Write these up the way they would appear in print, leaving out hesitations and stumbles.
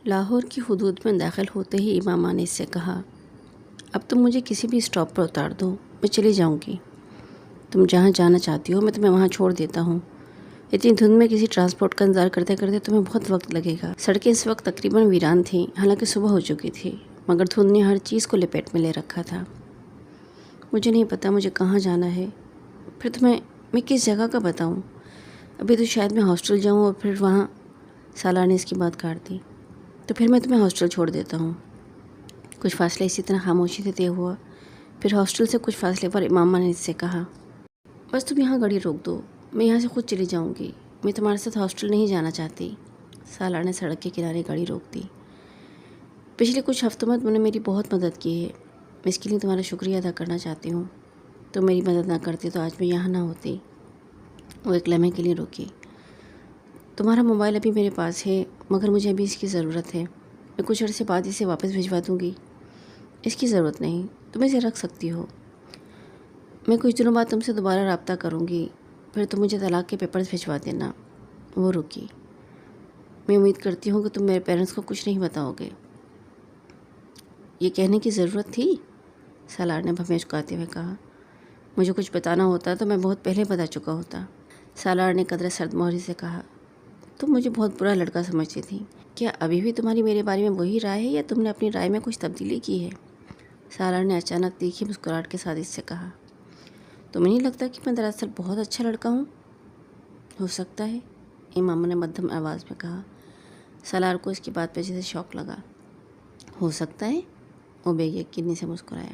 لاہور کی حدود میں داخل ہوتے ہی امامہ نے اس سے کہا، اب تم مجھے کسی بھی اسٹاپ پر اتار دو، میں چلی جاؤں گی۔ تم جہاں جانا چاہتی ہو میں تمہیں وہاں چھوڑ دیتا ہوں۔ اتنی دھند میں کسی ٹرانسپورٹ کا انتظار کرتے کرتے تمہیں بہت وقت لگے گا۔ سڑکیں اس وقت تقریباً ویران تھیں، حالانکہ صبح ہو چکی تھی، مگر دھند نے ہر چیز کو لپیٹ میں لے رکھا تھا۔ مجھے نہیں پتا مجھے کہاں جانا ہے، پھر تمہیں میں کس جگہ کا بتاؤں؟ ابھی تو شاید میں ہاسٹل جاؤں اور پھر وہاں۔ سالار نے اس کی بات کاٹ دی۔ تو پھر میں تمہیں ہاسٹل چھوڑ دیتا ہوں۔ کچھ فاصلہ اسی طرح خاموشی سے طے ہوا، پھر ہاسٹل سے کچھ فاصلے پر امامہ نے اس سے کہا، بس تم یہاں گاڑی روک دو، میں یہاں سے خود چلی جاؤں گی، میں تمہارے ساتھ ہاسٹل نہیں جانا چاہتی۔ سالار نے سڑک کے کنارے گاڑی روک دی۔ پچھلے کچھ ہفتوں میں تم نے میری بہت مدد کی ہے، میں اس کے لیے تمہارا شکریہ ادا کرنا چاہتی ہوں۔ تم میری مدد نہ کرتی تو آج میں یہاں نہ ہوتی۔ وہ ایک لمحے کے لیے رکی۔ تمہارا موبائل ابھی میرے پاس ہے، مگر مجھے ابھی اس کی ضرورت ہے، میں کچھ عرصے بعد اسے واپس بھجوا دوں گی۔ اس کی ضرورت نہیں، تم اسے رکھ سکتی ہو۔ میں کچھ دنوں بعد تم سے دوبارہ رابطہ کروں گی، پھر تم مجھے طلاق کے پیپرز بھجوا دینا۔ وہ رکی۔ میں امید کرتی ہوں کہ تم میرے پیرنٹس کو کچھ نہیں بتاؤ گے۔ یہ کہنے کی ضرورت تھی؟ سالار نے بھویں چکاتے ہوئے کہا، مجھے کچھ بتانا ہوتا تو میں بہت پہلے بتا چکا ہوتا۔ سالار نے قدرے سرد مہری سے کہا، تم مجھے بہت برا لڑکا سمجھتی تھی، کیا ابھی بھی تمہاری میرے بارے میں وہی رائے ہے یا تم نے اپنی رائے میں کچھ تبدیلی کی ہے؟ سالار نے اچانک تیکھی مسکراہٹ کے ساتھ اس سے کہا، تمہیں نہیں لگتا کہ میں دراصل بہت اچھا لڑکا ہوں؟ ہو سکتا ہے، امامہ نے مدھم آواز میں کہا۔ سالار کو اس کی بات پہ جیسے شوق لگا۔ ہو سکتا ہے؟ وہ بے یقینی سے مسکرایا۔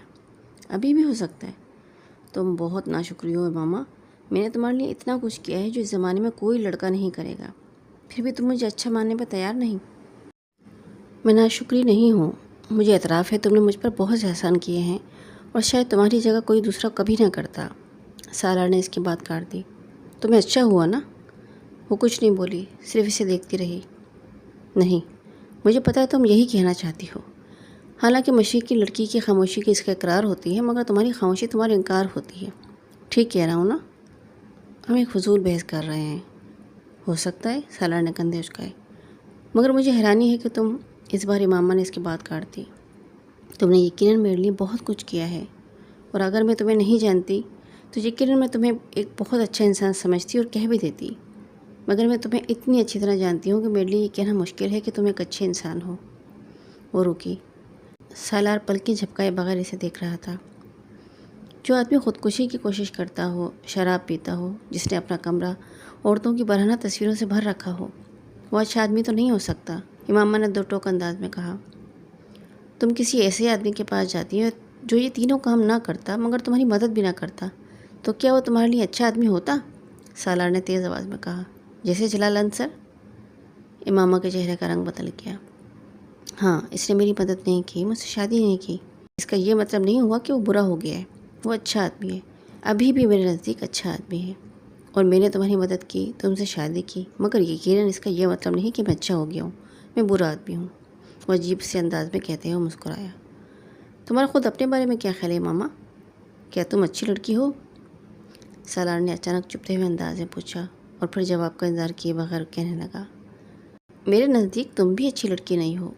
ابھی بھی ہو سکتا ہے؟ تم بہت ناشکری ہو امامہ، میں نے تمہارے لیے اتنا کچھ کیا ہے جو اس زمانے میں کوئی لڑکا نہیں کرے گا، پھر بھی تم مجھے اچھا ماننے پر تیار نہیں۔ میں ناشکری نہیں ہوں، مجھے اعتراف ہے تم نے مجھ پر بہت سے احسان کیے ہیں اور شاید تمہاری جگہ کوئی دوسرا کبھی نہ کرتا۔ سالار نے اس کی بات کاٹ دی۔ تمہیں اچھا ہوا نا؟ وہ کچھ نہیں بولی، صرف اسے دیکھتی رہی۔ نہیں، مجھے پتہ ہے تم یہی کہنا چاہتی ہو۔ حالانکہ مشرق کی لڑکی کی خاموشی کی اس کا اقرار ہوتی ہے، مگر تمہاری خاموشی تمہارا انکار ہوتی ہے۔ ٹھیک کہہ رہا ہوں نا؟ ہم ایک فضول بحث کر رہے ہیں۔ ہو سکتا ہے، سالار نے کندھے اچکائے، مگر مجھے حیرانی ہے کہ تم۔ اس بار امامہ نے اس کی بات کاٹ دی۔ تم نے یقیناً میرے لیے بہت کچھ کیا ہے، اور اگر میں تمہیں نہیں جانتی تو یقیناً میں تمہیں ایک بہت اچھا انسان سمجھتی اور کہہ بھی دیتی، مگر میں تمہیں اتنی اچھی طرح جانتی ہوں کہ میرے لیے یہ کہنا مشکل ہے کہ تم ایک اچھے انسان ہو۔ وہ رکی۔ سالار پلکیں جھپکائے بغیر اسے دیکھ رہا تھا۔ جو آدمی خودکشی کی کوشش کرتا ہو، شراب پیتا ہو، جس نے اپنا کمرہ عورتوں کی برہنہ تصویروں سے بھر رکھا ہو، وہ اچھا آدمی تو نہیں ہو سکتا، امامہ نے دو ٹوک انداز میں کہا۔ تم کسی ایسے آدمی کے پاس جاتی ہو جو یہ تینوں کام نہ کرتا مگر تمہاری مدد بھی نہ کرتا، تو کیا وہ تمہارے لیے اچھا آدمی ہوتا؟ سالار نے تیز آواز میں کہا، جیسے جلال انصر؟ امامہ کے چہرے کا رنگ بدل گیا۔ ہاں، اس نے میری مدد نہیں کی، مجھ سے شادی نہیں کی، اس کا یہ مطلب نہیں ہوا کہ وہ برا ہو گیا ہے، وہ اچھا آدمی ہے، ابھی بھی میرے نزدیک اچھا آدمی ہے، اور میں نے تمہاری مدد کی، تم سے شادی کی، مگر یقیناً اس کا یہ مطلب نہیں کہ میں اچھا ہو گیا ہوں، میں برا آدمی ہوں۔ وہ عجیب سے انداز میں کہتے ہوئے مسکرایا۔ تمہارا خود اپنے بارے میں کیا خیال ہے ماما؟ کیا تم اچھی لڑکی ہو؟ سالار نے اچانک چپتے ہوئے انداز میں پوچھا، اور پھر جواب کا انتظار کیے بغیر کہنے لگا، میرے نزدیک تم بھی اچھی لڑکی نہیں ہو،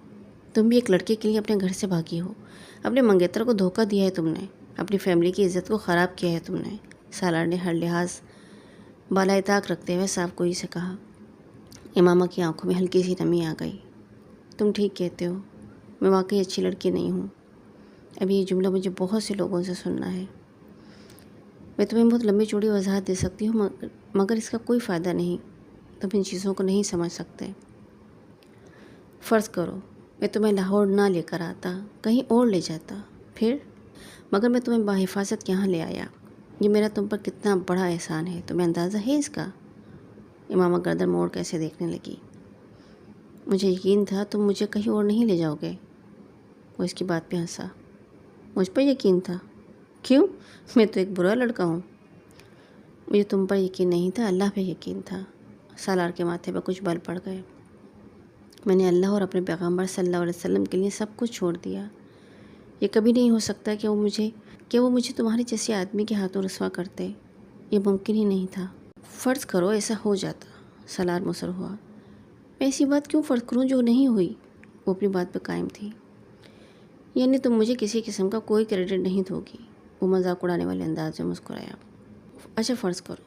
تم بھی ایک لڑکے کے لیے اپنے گھر سے بھاگی ہو، اپنے منگیتر کو دھوکہ دیا ہے تم نے، اپنی فیملی کی عزت کو خراب کیا ہے تم نے۔ سالار نے ہر لحاظ بالائے طاق رکھتے ہوئے صاف گوئی سے کہا۔ امامہ کی آنکھوں میں ہلکی سی نمی آ گئی۔ تم ٹھیک کہتے ہو، میں واقعی اچھی لڑکی نہیں ہوں۔ ابھی یہ جملہ مجھے بہت سے لوگوں سے سننا ہے۔ میں تمہیں بہت لمبی چوڑی وضاحت دے سکتی ہوں، مگر اس کا کوئی فائدہ نہیں، تم ان چیزوں کو نہیں سمجھ سکتے۔ فرض کرو میں تمہیں لاہور نہ لے کر آتا، کہیں اور لے جاتا، پھر؟ مگر میں تمہیں بحفاظت یہاں لے آیا، یہ میرا تم پر کتنا بڑا احسان ہے، تمہیں اندازہ ہے اس کا؟ امامہ گردن موڑ کیسے دیکھنے لگی۔ مجھے یقین تھا تم مجھے کہیں اور نہیں لے جاؤ گے۔ وہ اس کی بات پہ ہنسا۔ مجھ پر یقین تھا؟ کیوں؟ میں تو ایک برا لڑکا ہوں۔ مجھے تم پر یقین نہیں تھا، اللہ پہ یقین تھا۔ سالار کے ماتھے پہ کچھ بل پڑ گئے۔ میں نے اللہ اور اپنے پیغمبر صلی اللہ علیہ وسلم کے لیے سب کچھ چھوڑ دیا۔ یہ کبھی نہیں ہو سکتا کہ وہ مجھے تمہارے جیسے آدمی کے ہاتھوں رسوا کرتے، یہ ممکن ہی نہیں تھا۔ فرض کرو ایسا ہو جاتا، سالار مصر ہوا۔ میں ایسی بات کیوں فرض کروں جو نہیں ہوئی؟ وہ اپنی بات پہ قائم تھی۔ یعنی تم مجھے کسی قسم کا کوئی کریڈٹ نہیں دو گی؟ وہ مذاق اڑانے والے انداز میں مسکرایا۔ اچھا فرض کرو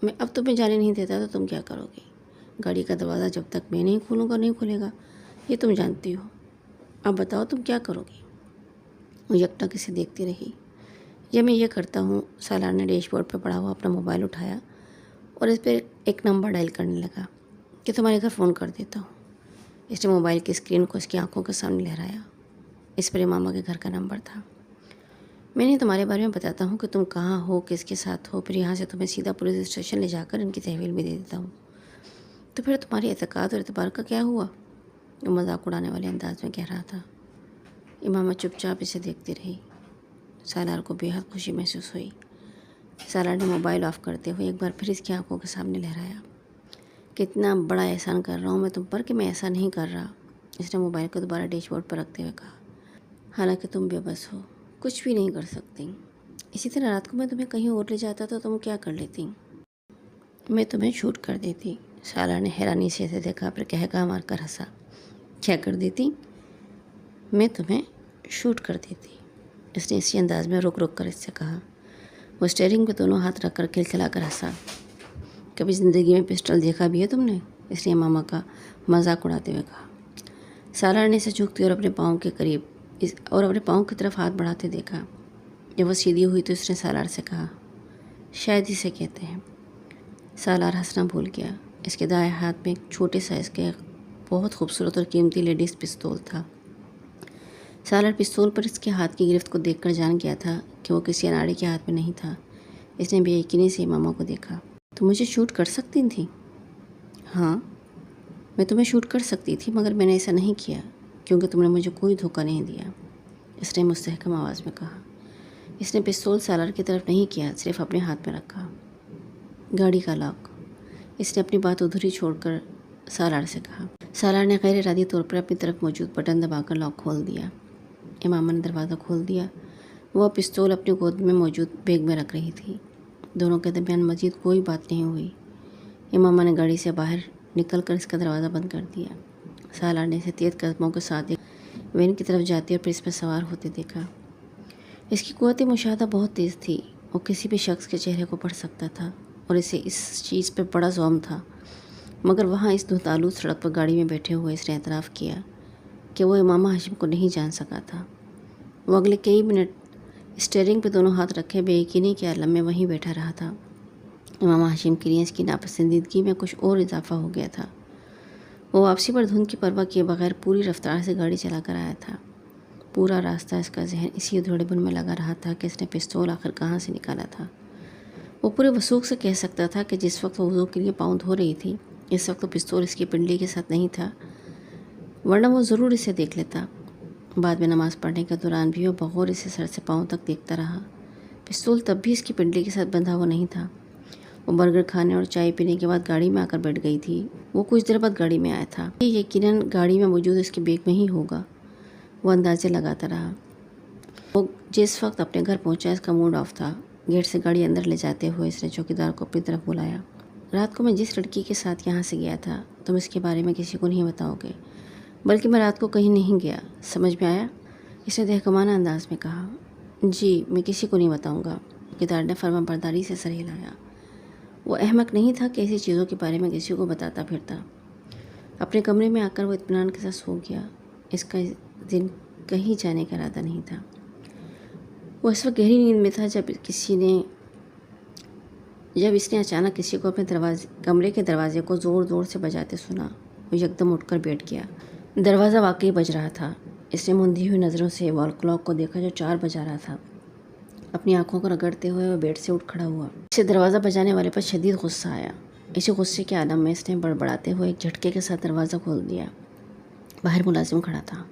میں اب تمہیں جانے نہیں دیتا تو تم کیا کرو گی؟ گاڑی کا دروازہ جب تک میں نہیں کھولوں گا نہیں کھلے گا، یہ تم جانتی ہو۔ اب بتاؤ تم کیا کرو گی؟ وہ یکٹک اسے دیکھتی رہی۔ یہ میں یہ کرتا ہوں۔ سالار نے ڈیش بورڈ پہ پڑا ہوا اپنا موبائل اٹھایا اور اس پہ ایک نمبر ڈائل کرنے لگا کہ تمہارے گھر فون کر دیتا ہوں۔ اس نے موبائل کی اسکرین کو اس کی آنکھوں کے سامنے لہرایا۔ اس پر امامہ کے گھر کا نمبر تھا۔ میں نے تمہارے بارے میں بتاتا ہوں کہ تم کہاں ہو، کس کے ساتھ ہو، پھر یہاں سے تمہیں سیدھا پولیس اسٹیشن لے جا کر ان کی تحویل بھی دے دیتا ہوں، تو پھر تمہاری اعتقاد اور اعتبار کا کیا ہوا؟ وہ مذاق اڑانے والے انداز میں کہہ رہا تھا۔ امامہ چپ چاپ اسے دیکھتی رہی۔ سالار کو بے حد خوشی محسوس ہوئی۔ سالار نے موبائل آف کرتے ہوئے ایک بار پھر اس کی آنکھوں کے سامنے لہرایا۔ کتنا بڑا احسان کر رہا ہوں میں تم پر کہ میں ایسا نہیں کر رہا، اس نے موبائل کو دوبارہ ڈیش بورڈ پر رکھتے ہوئے کہا۔ حالانکہ تم بے بس ہو، کچھ بھی نہیں کر سکتی۔ اسی طرح رات کو میں تمہیں کہیں اور لے جاتا تو تم کیا کر لیتی؟ میں تمہیں شوٹ کر دیتی۔ سالار نے حیرانی سے اسے دیکھا، پھر کہا مار کر ہنسا۔ کیا کر دیتی؟ میں تمہیں شوٹ کر دیتی، اس نے اسی انداز میں رک رک کر اس سے کہا۔ وہ اسٹیئرنگ پہ دونوں ہاتھ رکھ کر کھلکھلا کر ہنسا۔ کبھی زندگی میں پسٹل دیکھا بھی ہے تم نے؟ اس نے امامہ کا مذاق اڑاتے ہوئے کہا۔ سالار نے اسے جھکتی اور اپنے پاؤں کے قریب اپنے پاؤں کی طرف ہاتھ بڑھاتے دیکھا۔ جب وہ سیدھی ہوئی تو اس نے سالار سے کہا، شاید اسے کہتے ہیں۔ سالار ہنسنا بھول گیا۔ اس کے دائیں ہاتھ میں ایک چھوٹے سائز کا بہت خوبصورت اور قیمتی لیڈیز پستول تھا۔ سالار پستول پر اس کے ہاتھ کی گرفت کو دیکھ کر جان گیا تھا کہ وہ کسی اناڑی کے ہاتھ میں نہیں تھا۔ اس نے بے یقینی سے امامہ کو دیکھا۔ تم مجھے شوٹ کر سکتی تھی؟ ہاں میں تمہیں شوٹ کر سکتی تھی، مگر میں نے ایسا نہیں کیا کیونکہ تم نے مجھے کوئی دھوکہ نہیں دیا، اس نے مستحکم آواز میں کہا۔ اس نے پستول سالار کی طرف نہیں کیا، صرف اپنے ہاتھ میں رکھا۔ گاڑی کا لاک، اس نے اپنی بات ادھوری چھوڑ کر سالار سے کہا۔ سالار نے غیر ارادی طور پر اپنی طرف موجود بٹن دبا کر لاک کھول دیا۔ امامہ نے دروازہ کھول دیا۔ وہ پستول اپنی گود میں موجود بیگ میں رکھ رہی تھی۔ دونوں کے درمیان مزید کوئی بات نہیں ہوئی۔ امامہ نے گاڑی سے باہر نکل کر اس کا دروازہ بند کر دیا۔ سالار نے اسے تیز قدموں کے ساتھ ایک وین کی طرف جاتے اور پھر اس پر سوار ہوتے دیکھا۔ اس کی قوت مشاہدہ بہت تیز تھی۔ وہ کسی بھی شخص کے چہرے کو پڑھ سکتا تھا اور اسے اس چیز پہ بڑا زوم تھا۔ مگر وہاں اس دھندآلود سڑک پر گاڑی میں بیٹھے ہوئے اس نے اعتراف کیا کہ وہ امامہ ہاشم کو نہیں جان سکا تھا۔ وہ اگلے کئی منٹ اسٹیئرنگ پہ دونوں ہاتھ رکھے بے یقینی کے عالم میں وہیں بیٹھا رہا تھا۔ امامہ ہاشم کے لیے اس کی ناپسندیدگی میں کچھ اور اضافہ ہو گیا تھا۔ وہ واپسی پر دھند کی پرواہ کیے بغیر پوری رفتار سے گاڑی چلا کر آیا تھا۔ پورا راستہ اس کا ذہن اسی ادھیڑے پن میں لگا رہا تھا کہ اس نے پستول آخر کہاں سے نکالا تھا۔ وہ پورے وثوق سے کہہ سکتا تھا کہ جس وقت وہ وضو کے لیے پاؤں دھو رہی تھی اس وقت وہ پستول اس کی پنڈلی کے ساتھ نہیں تھا، ورنہ وہ ضرور اسے دیکھ لیتا۔ بعد میں نماز پڑھنے کے دوران بھی وہ بغور اسے سر سے پاؤں تک دیکھتا رہا۔ پستول تب بھی اس کی پنڈلی کے ساتھ بندھا ہوا نہیں تھا۔ وہ برگر کھانے اور چائے پینے کے بعد گاڑی میں آ کر بیٹھ گئی تھی۔ وہ کچھ دیر بعد گاڑی میں آیا تھا۔ یہ یقیناً گاڑی میں موجود اس کے بیگ میں ہی ہوگا، وہ اندازے لگاتا رہا۔ وہ جس وقت اپنے گھر پہنچا اس کا موڈ آف تھا۔ گیٹ سے گاڑی اندر لے جاتے ہوئے اس نے چوکیدار کو اپنی طرف بلایا۔ رات کو میں جس لڑکی کے ساتھ یہاں سے گیا تھا تم اس کے بارے میں کسی کو نہیں بتاؤ گے، بلکہ میں رات کو کہیں نہیں گیا، سمجھ میں آیا؟ اس نے تحکمانہ انداز میں کہا۔ جی میں کسی کو نہیں بتاؤں گا، چوکیدار نے فرما برداری سے سر ہلایا۔ وہ احمق نہیں تھا کہ ایسی چیزوں کے بارے میں کسی کو بتاتا پھرتا۔ اپنے کمرے میں آ کر وہ اطمینان کے ساتھ سو گیا۔ اس کا دن کہیں جانے کا ارادہ نہیں تھا۔ وہ اس وقت گہری نیند میں تھا جب اس نے اچانک کسی کو اپنے کمرے کے دروازے کو زور زور سے بجاتے سنا۔ وہ یکدم اٹھ کر بیٹھ گیا۔ دروازہ واقعی بج رہا تھا۔ اس نے مندھی ہوئی نظروں سے وال کلاک کو دیکھا جو 4 بجا رہا تھا۔ اپنی آنکھوں کو رگڑتے ہوئے وہ بیڈ سے اٹھ کھڑا ہوا۔ اسے دروازہ بجانے والے پر شدید غصہ آیا۔ اسی غصے کے عالم میں اس نے بڑبڑاتے ہوئے ایک جھٹکے کے ساتھ دروازہ کھول دیا۔ باہر ملازم کھڑا تھا۔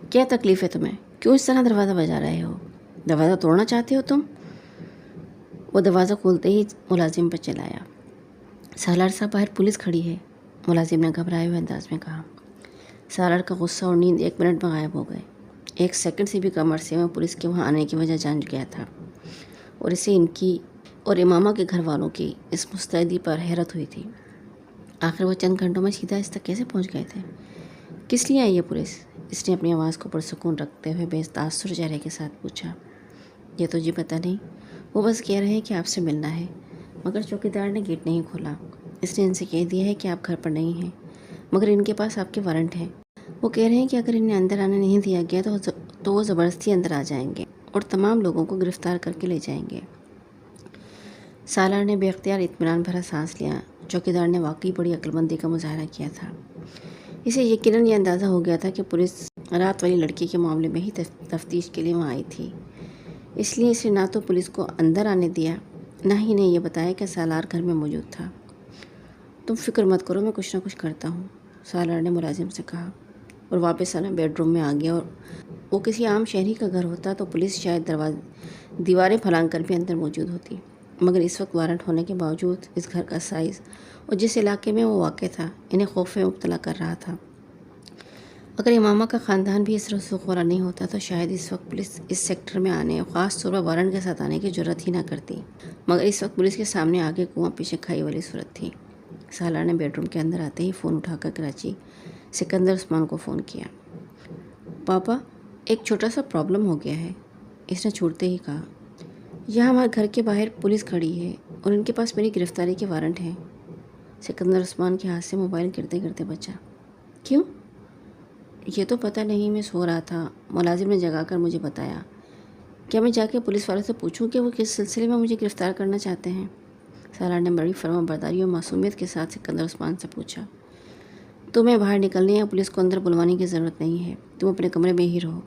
کیا تکلیف ہے تمہیں؟ کیوں اس طرح دروازہ بجا رہے ہو؟ دروازہ توڑنا چاہتے ہو تم؟ وہ دروازہ کھولتے ہی ملازم پر چلایا۔ سالار صاحب باہر پولیس کھڑی ہے، ملازم نے گھبرائے ہوئے انداز میں کہا۔ سالار کا غصہ اور نیند 1 منٹ میں غائب ہو گئے۔ 1 سیکنڈ سے بھی کم عرصے میں پولیس کے وہاں آنے کی وجہ جان گیا تھا، اور اسے ان کی اور امامہ کے گھر والوں کی اس مستعدی پر حیرت ہوئی تھی۔ آخر وہ چند گھنٹوں میں سیدھا اس تک کیسے پہنچ گئے تھے؟ کس لیے آئی ہے پولیس؟ اس نے اپنی آواز کو پرسکون رکھتے ہوئے بے تاثر چہرے کے ساتھ پوچھا۔ یہ تو جی پتہ نہیں، وہ بس کہہ رہے ہیں کہ آپ سے ملنا ہے، مگر چوکیدار نے گیٹ نہیں کھولا۔ اس نے ان سے کہہ دیا ہے کہ آپ گھر پر نہیں ہیں، مگر ان کے پاس آپ کے وارنٹ ہیں۔ وہ کہہ رہے ہیں کہ اگر انہیں اندر آنے نہیں دیا گیا تو وہ زبردستی اندر آ جائیں گے اور تمام لوگوں کو گرفتار کر کے لے جائیں گے۔ سالار نے بے اختیار اطمینان بھرا سانس لیا۔ چوکیدار نے واقعی بڑی عقل مندی کا مظاہرہ کیا تھا۔ اسے یقیناً یہ اندازہ ہو گیا تھا کہ پولیس رات والی لڑکی کے معاملے میں ہی تفتیش کے لیے وہاں آئی تھی، اس لیے اس نے نہ تو پولیس کو اندر آنے دیا، نہ ہی انہیں یہ بتایا کہ سالار گھر میں موجود تھا۔ تم فکر مت کرو، میں کچھ نہ کچھ کرتا ہوں، سالار نے ملازم سے کہا، اور واپس آنا بیڈ روم میں آ گیا۔ اور وہ کسی عام شہری کا گھر ہوتا تو پولیس شاید دیواریں پھلانگ کر بھی اندر موجود ہوتی، مگر اس وقت وارنٹ ہونے کے باوجود اس گھر کا سائز اور جس علاقے میں وہ واقع تھا انہیں خوف میں مبتلا کر رہا تھا۔ اگر امامہ کا خاندان بھی اس رسوخ والا نہیں ہوتا تو شاید اس وقت پولیس اس سیکٹر میں آنے اور خاص طور پر وارنٹ کے ساتھ آنے کی جرات ہی نہ کرتی، مگر اس وقت پولیس کے سامنے آگے کنواں پیچھے کھائی والی صورت تھی۔ سالار نے بیڈ روم کے اندر آتے ہی فون اٹھا کر کراچی سکندر عثمان کو فون کیا۔ پاپا، ایک چھوٹا سا پرابلم ہو گیا ہے، اس نے چھوڑتے ہی کہا۔ یہاں ہمارے گھر کے باہر پولیس کھڑی ہے اور ان کے پاس میری گرفتاری کے وارنٹ ہیں۔ سکندر عثمان کے ہاتھ سے موبائل گرتے گرتے بچا۔ کیوں؟ یہ تو پتہ نہیں، میں سو رہا تھا، ملازم نے جگا کر مجھے بتایا۔ کیا میں جا کے پولیس والوں سے پوچھوں کہ وہ کس سلسلے میں مجھے گرفتار کرنا چاہتے ہیں؟ سالار نے بڑی فرما برداری اور معصومیت کے ساتھ سکندر عثمان سے پوچھا۔ تمہیں باہر نکلنے یا پولیس کو اندر بلوانے کی ضرورت نہیں ہے، تم اپنے کمرے میں ہی رہو،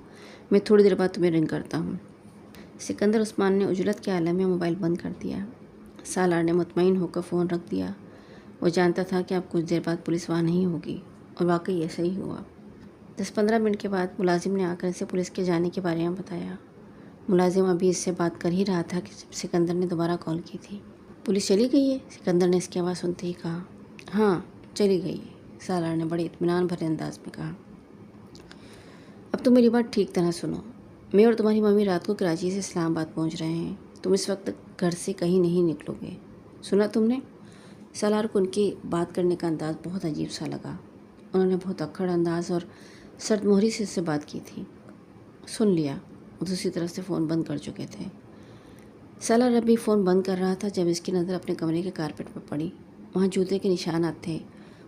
میں تھوڑی دیر بعد تمہیں رنگ کرتا ہوں۔ سکندر عثمان نے عجلت کے عالم میں موبائل بند کر دیا۔ سالار نے مطمئن ہو کر فون رکھ دیا۔ وہ جانتا تھا کہ اب کچھ دیر بعد پولیس وہاں نہیں ہوگی، اور واقعی ایسا ہی ہوا۔ 10-15 منٹ کے بعد ملازم نے آ کر اسے پولیس کے جانے کے بارے میں بتایا۔ ملازم ابھی اس سے بات کر ہی رہا تھا کہ سکندر نے دوبارہ کال کی تھی۔ پولیس چلی گئی ہے؟ سکندر نے اس کی آواز سنتے ہی کہا۔ ہاں، چلی گئی ہے، سالار نے بڑے اطمینان بھرے انداز میں کہا۔ اب تم میری بات ٹھیک طرح سنو، میں اور تمہاری ممی رات کو کراچی سے اسلام آباد پہنچ رہے ہیں، تم اس وقت گھر سے کہیں نہیں نکلو گے، سنا تم نے؟ سالار کو ان کی بات کرنے کا انداز بہت عجیب سا لگا۔ انہوں نے بہت اکڑ انداز اور سرد مہری سے اس سے بات کی تھی۔ سن لیا، وہ دوسری طرف سے فون بند کر چکے تھے۔ سالار ابھی فون بند کر رہا تھا جب اس کی نظر اپنے کمرے کے کارپیٹ پر پڑی۔ وہاں جوتے کے نشانات تھے،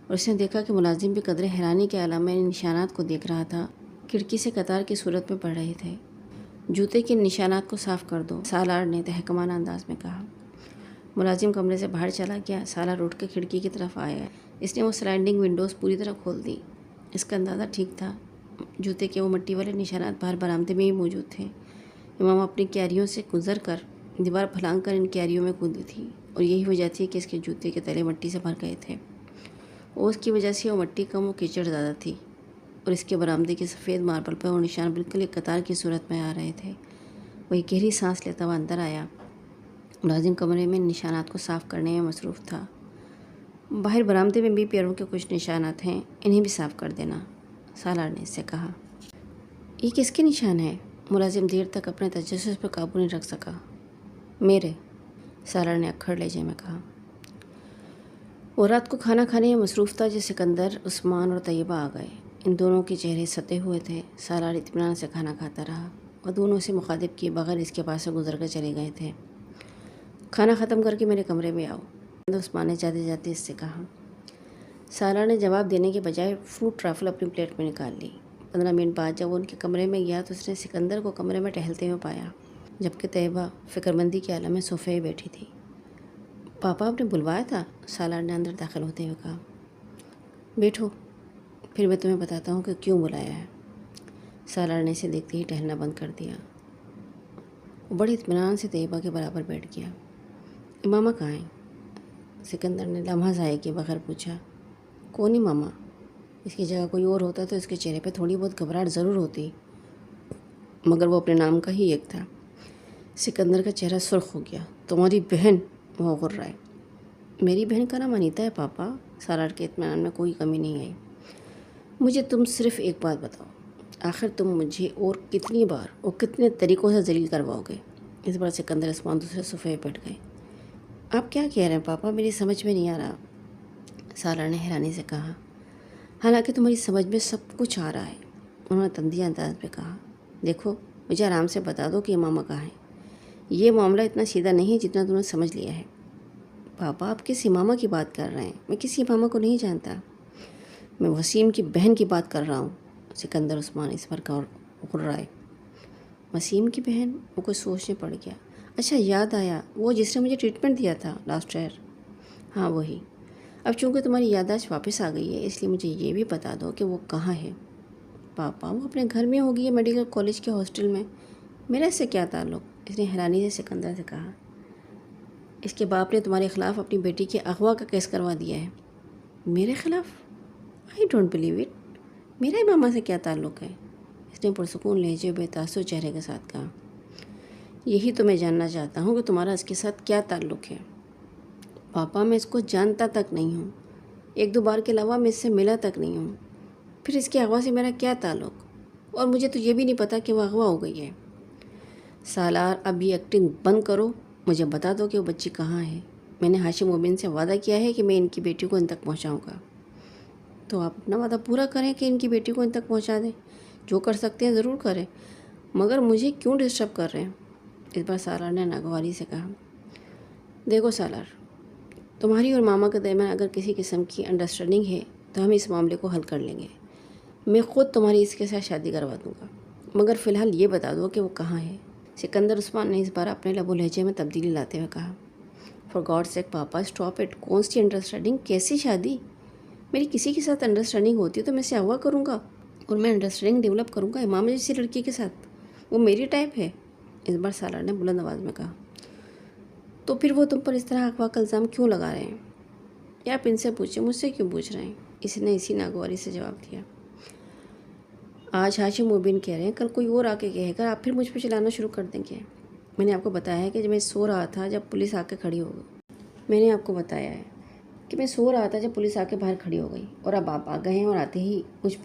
اور اس نے دیکھا کہ ملازم بھی قدرے حیرانی کے عالم میں ان نشانات کو دیکھ رہا تھا۔ کھڑکی سے قطار کی صورت میں پڑ رہے تھے۔ جوتے کے نشانات کو صاف کر دو، سالار نے تحکمانہ انداز میں کہا۔ ملازم کمرے سے باہر چلا گیا۔ سالار اٹھ کے کھڑکی کی طرف آیا۔ اس نے وہ سلائڈنگ ونڈوز پوری طرح کھول دی۔ اس کا اندازہ ٹھیک تھا، جوتے کے وہ مٹی والے نشانات باہر برآمدے میں ہی موجود تھے۔ امام اپنی کیاریوں سے گزر کر دیوار پھلانگ کر ان کیاریوں میں کودی تھی، اور یہی وجہ تھی کہ اس کے جوتے کے تلے مٹی سے بھر گئے تھے، اور اس کی وجہ سے وہ مٹی کم و کیچڑ زیادہ تھی، اور اس کے برآمدے کے سفید ماربل پر وہ نشان بالکل ایک قطار کی صورت میں آ رہے تھے۔ وہ ایک گہری سانس لیتا ہوا اندر آیا۔ ملازم کمرے میں نشانات کو صاف کرنے میں مصروف تھا۔ باہر برآمدے میں بھی پیروں کے کچھ نشانات ہیں، انہیں بھی صاف کر دینا، سالار نے اس سے کہا۔ یہ کس کے نشان ہیں؟ ملازم دیر تک اپنے تجسس پر قابو نہیں رکھ سکا۔ میرے، سالار نے اکھڑ لہجے میں کہا۔ وہ رات کو کھانا کھانے میں مصروف تھا جب سکندر عثمان اور طیبہ آ گئے۔ ان دونوں کے چہرے ستے ہوئے تھے۔ سالار اطمینان سے کھانا کھاتا رہا، اور دونوں سے مخاطب کیے بغیر اس کے پاس سے گزر کر چلے گئے تھے۔ کھانا ختم کر کے میرے کمرے میں آؤ، عثمان نے جاتے جاتے اس سے کہا۔ سالار نے جواب دینے کے بجائے فروٹ ٹرافل اپنی پلیٹ میں نکال لی۔ 15 منٹ بعد جب وہ ان کے کمرے میں گیا تو اس نے سکندر کو کمرے میں ٹہلتے ہوئے پایا، جبکہ طیبہ فکر مندی کے عالم میں صوفے میں بیٹھی تھی۔ پاپا آپ نے بلوایا تھا؟ سالار نے اندر داخل ہوتے ہوئے کہا۔ بیٹھو، پھر میں تمہیں بتاتا ہوں کہ کیوں بلایا ہے۔ سالار نے اسے دیکھتے ہی ٹہلنا بند کر دیا۔ وہ بڑے اطمینان سے طیبہ کے برابر بیٹھ گیا۔ امامہ کہاں ہیں؟ سکندر نے لمحہ ضائع کیے بغیر پوچھا۔ کون امامہ؟ اس کی جگہ کوئی اور ہوتا تو اس کے چہرے پہ تھوڑی بہت گھبراہٹ ضرور ہوتی، مگر وہ اپنے نام کا ہی ایک تھا۔ سکندر کا چہرہ سرخ ہو گیا۔ تمہاری بہن؟ وہ غرائے۔ میری بہن کا نام انیتا ہے پاپا، سالار کے اطمینان میں کوئی کمی نہیں آئی۔ مجھے تم صرف ایک بات بتاؤ، آخر تم مجھے اور کتنی بار اور کتنے طریقوں سے ذلیل کرواؤ گے؟ اس بار سکندر عثمان دوسرے صفحے پہ بیٹھ گئے۔ آپ کیا کہہ رہے ہیں پاپا؟ میری سمجھ میں نہیں آ رہا، سالار نے حیرانی سے کہا۔ حالانکہ تمہاری سمجھ میں سب کچھ آ رہا ہے۔ انہوں نے تندیہ انداز میں کہا، دیکھو مجھے آرام سے بتا دو کہ امامہ کہاں ہے۔ یہ معاملہ اتنا سیدھا نہیں ہے جتنا تم نے سمجھ لیا ہے۔ پاپا آپ کس امامہ کی بات کر رہے ہیں؟ میں کسی امامہ کو نہیں جانتا۔ میں وسیم کی بہن کی بات کر رہا ہوں۔ سکندر عثمان اس پر غر رہا ہے۔ وسیم کی بہن؟ وہ کچھ سوچنے پڑ گیا۔ اچھا یاد آیا، وہ جس نے مجھے ٹریٹمنٹ دیا تھا لاسٹ ایئر۔ ہاں وہی۔ اب چونکہ تمہاری یادداشت واپس آ گئی ہے اس لیے مجھے یہ بھی بتا دو کہ وہ کہاں ہے۔ پاپا وہ اپنے گھر میں ہوگی یا میڈیکل کالج کے ہاسٹل میں؟ میرا اس سے کیا تعلق؟ اس نے حیرانی سے سکندر سے کہا۔ اس کے باپ نے تمہارے خلاف اپنی بیٹی کے اغوا کا کیس کروا دیا ہے۔ میرے خلاف؟ I don't believe it. میرا امامہ سے کیا تعلق ہے؟ اس نے پرسکون لہجے بے تاثر چہرے کے ساتھ کہا۔ یہی تو میں جاننا چاہتا ہوں کہ تمہارا اس کے ساتھ کیا تعلق ہے۔ پاپا میں اس کو جانتا تک نہیں ہوں، ایک دو بار کے علاوہ میں اس سے ملا تک نہیں ہوں۔ پھر اس کے اغوا سے میرا کیا تعلق؟ اور مجھے تو یہ بھی نہیں پتا کہ وہ اغوا ہو گئی ہے۔ سالار اب یہ ایکٹنگ بند کرو، مجھے بتا دو کہ وہ بچی کہاں ہے۔ میں نے ہاشم مبین سے وعدہ کیا ہے کہ میں ان کی بیٹی کو ان تک پہنچاؤں گا۔ تو آپ اپنا وعدہ پورا کریں کہ ان کی بیٹی کو ان تک پہنچا دیں۔ جو کر سکتے ہیں ضرور کریں، مگر مجھے کیوں ڈسٹرب کر رہے ہیں؟ اس بار سالار نے ناگواری سے کہا۔ دیکھو سالار، تمہاری اور ماما کے درمیان اگر کسی قسم کی انڈرسٹینڈنگ ہے تو ہم اس معاملے کو حل کر لیں گے۔ میں خود تمہاری اس کے ساتھ شادی کروا دوں گا، مگر فی الحال یہ بتا دو کہ وہ کہاں ہے۔ سکندر عثمان نے اس بار اپنے لب و لہجے میں تبدیلی لاتے ہوئے کہا۔ For God sake papa stop it, کون سی انڈرسٹینڈنگ؟ کیسی شادی؟ میری کسی کے ساتھ انڈرسٹینڈنگ ہوتی ہے تو میں اسے اغوا کروں گا اور میں انڈرسٹینڈنگ ڈیولپ کروں گا امامہ جیسی لڑکی کے ساتھ؟ وہ میری ٹائپ ہے؟ اس بار سالار نے بلند آواز میں کہا۔ تو پھر وہ تم پر اس طرح اغوا کا الزام کیوں لگا رہے ہیں؟ یا آپ ان سے پوچھیں، مجھ سے کیوں پوچھ رہے ہیں؟ اس نے اسی ناگواری سے جواب دیا۔ آج ہاشم مبین کہہ رہے ہیں، کل کوئی اور آ کے کہے گا، آپ پھر مجھ پہ چلانا شروع کر دیں گے۔ میں نے آپ کو بتایا ہے کہ جب میں سو رہا تھا جب پولیس آ کے کھڑی ہو گئی۔ میں نے آپ کو بتایا ہے کہ میں سو رہا تھا جب پولیس آ کے باہر کھڑی ہو گئی، اور اب آپ آ گئے ہیں اور آتے ہی مجھ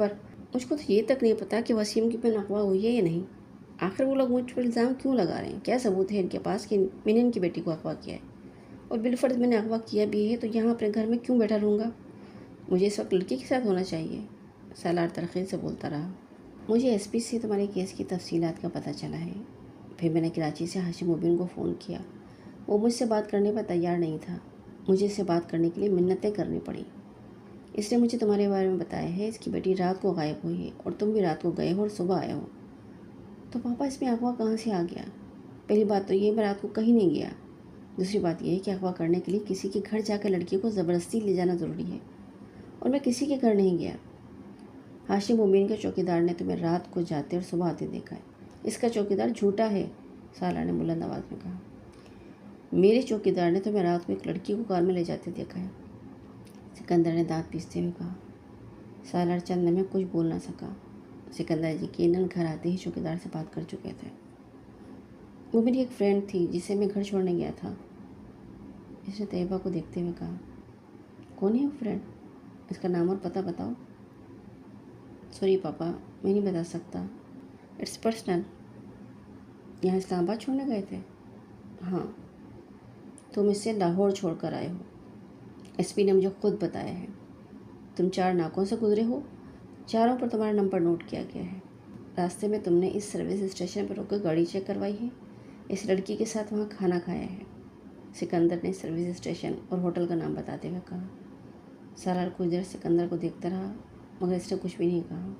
کو تو یہ تک نہیں پتا کہ وسیم کی بہن اغوا ہوئی ہے یا نہیں۔ آخر وہ لوگ مجھ پر الزام کیوں لگا رہے ہیں؟ کیا ثبوت ہے ان کے پاس کہ میں نے ان کی بیٹی کو اغوا کیا ہے؟ اور بالفرض میں نے اغوا کیا بھی ہے تو یہاں اپنے گھر میں کیوں بیٹھا رہوں گا؟ مجھے اس وقت لڑکی کے ساتھ ہونا چاہیے۔ سالار ترقی سے بولتا رہا۔ مجھے ایس پی سے تمہارے کیس کی تفصیلات کا پتہ چلا ہے۔ پھر میں نے کراچی سے ہاشم مبین کو فون کیا، وہ مجھ سے بات کرنے پر تیار نہیں تھا۔ مجھے اس سے بات کرنے کے لیے منتیں کرنی پڑیں۔ اس نے مجھے تمہارے بارے میں بتایا ہے، اس کی بیٹی رات کو غائب ہوئی ہے اور تم بھی رات کو گئے ہو اور صبح آئے ہو۔ تو پاپا اس میں اغوا کہاں سے آ گیا؟ پہلی بات تو یہ میں رات کو کہیں نہیں گیا۔ دوسری بات یہ ہے کہ اغوا کرنے کے لیے کسی کے گھر جا کے لڑکی کو زبردستی لے جانا ضروری ہے، اور میں کسی کے گھر نہیں گیا۔ ہاشم مبین کے چوکیدار نے تمہیں رات کو جاتے اور صبح آتے دیکھا ہے۔ اس کا چوکیدار جھوٹا ہے، سالار نے بلند آواز میں کہا۔ میرے چوکیدار نے تمہیں رات کو ایک لڑکی کو کار میں لے جاتے دیکھا ہے، سکندر نے دانت پیستے ہوئے کہا۔ سالار چند میں کچھ بول نہ سکا۔ سکندر یقیناً گھر آتے ہی چوکیدار سے بات کر چکے تھے۔ وہ میری ایک فرینڈ تھی جسے میں گھر چھوڑنے گیا تھا، اس نے طیبہ کو دیکھتے ہوئے کہا۔ کون ہے وہ فرینڈ؟ اس کا نام اور پتہ بتاؤ۔ سوری پاپا، میں نہیں بتا سکتا، اٹس پرسنل۔ یہاں اسلام آباد چھوڑنے گئے تھے؟ ہاں۔ تم اس سے لاہور چھوڑ کر آئے ہو، ایس پی نے مجھے خود بتایا ہے۔ تم 4 ناکوں سے گزرے ہو، چاروں پر تمہارا نمبر نوٹ کیا گیا ہے۔ راستے میں تم نے اس سروس اسٹیشن پر رک کر گاڑی چیک کروائی ہے، اس لڑکی کے ساتھ وہاں کھانا کھایا ہے۔ سکندر نے سروس اسٹیشن اور ہوٹل کا نام بتاتے ہوئے کہا۔ سالار کچھ دیر سکندر کو دیکھتا رہا، مگر اس نے کچھ بھی نہیں کہا۔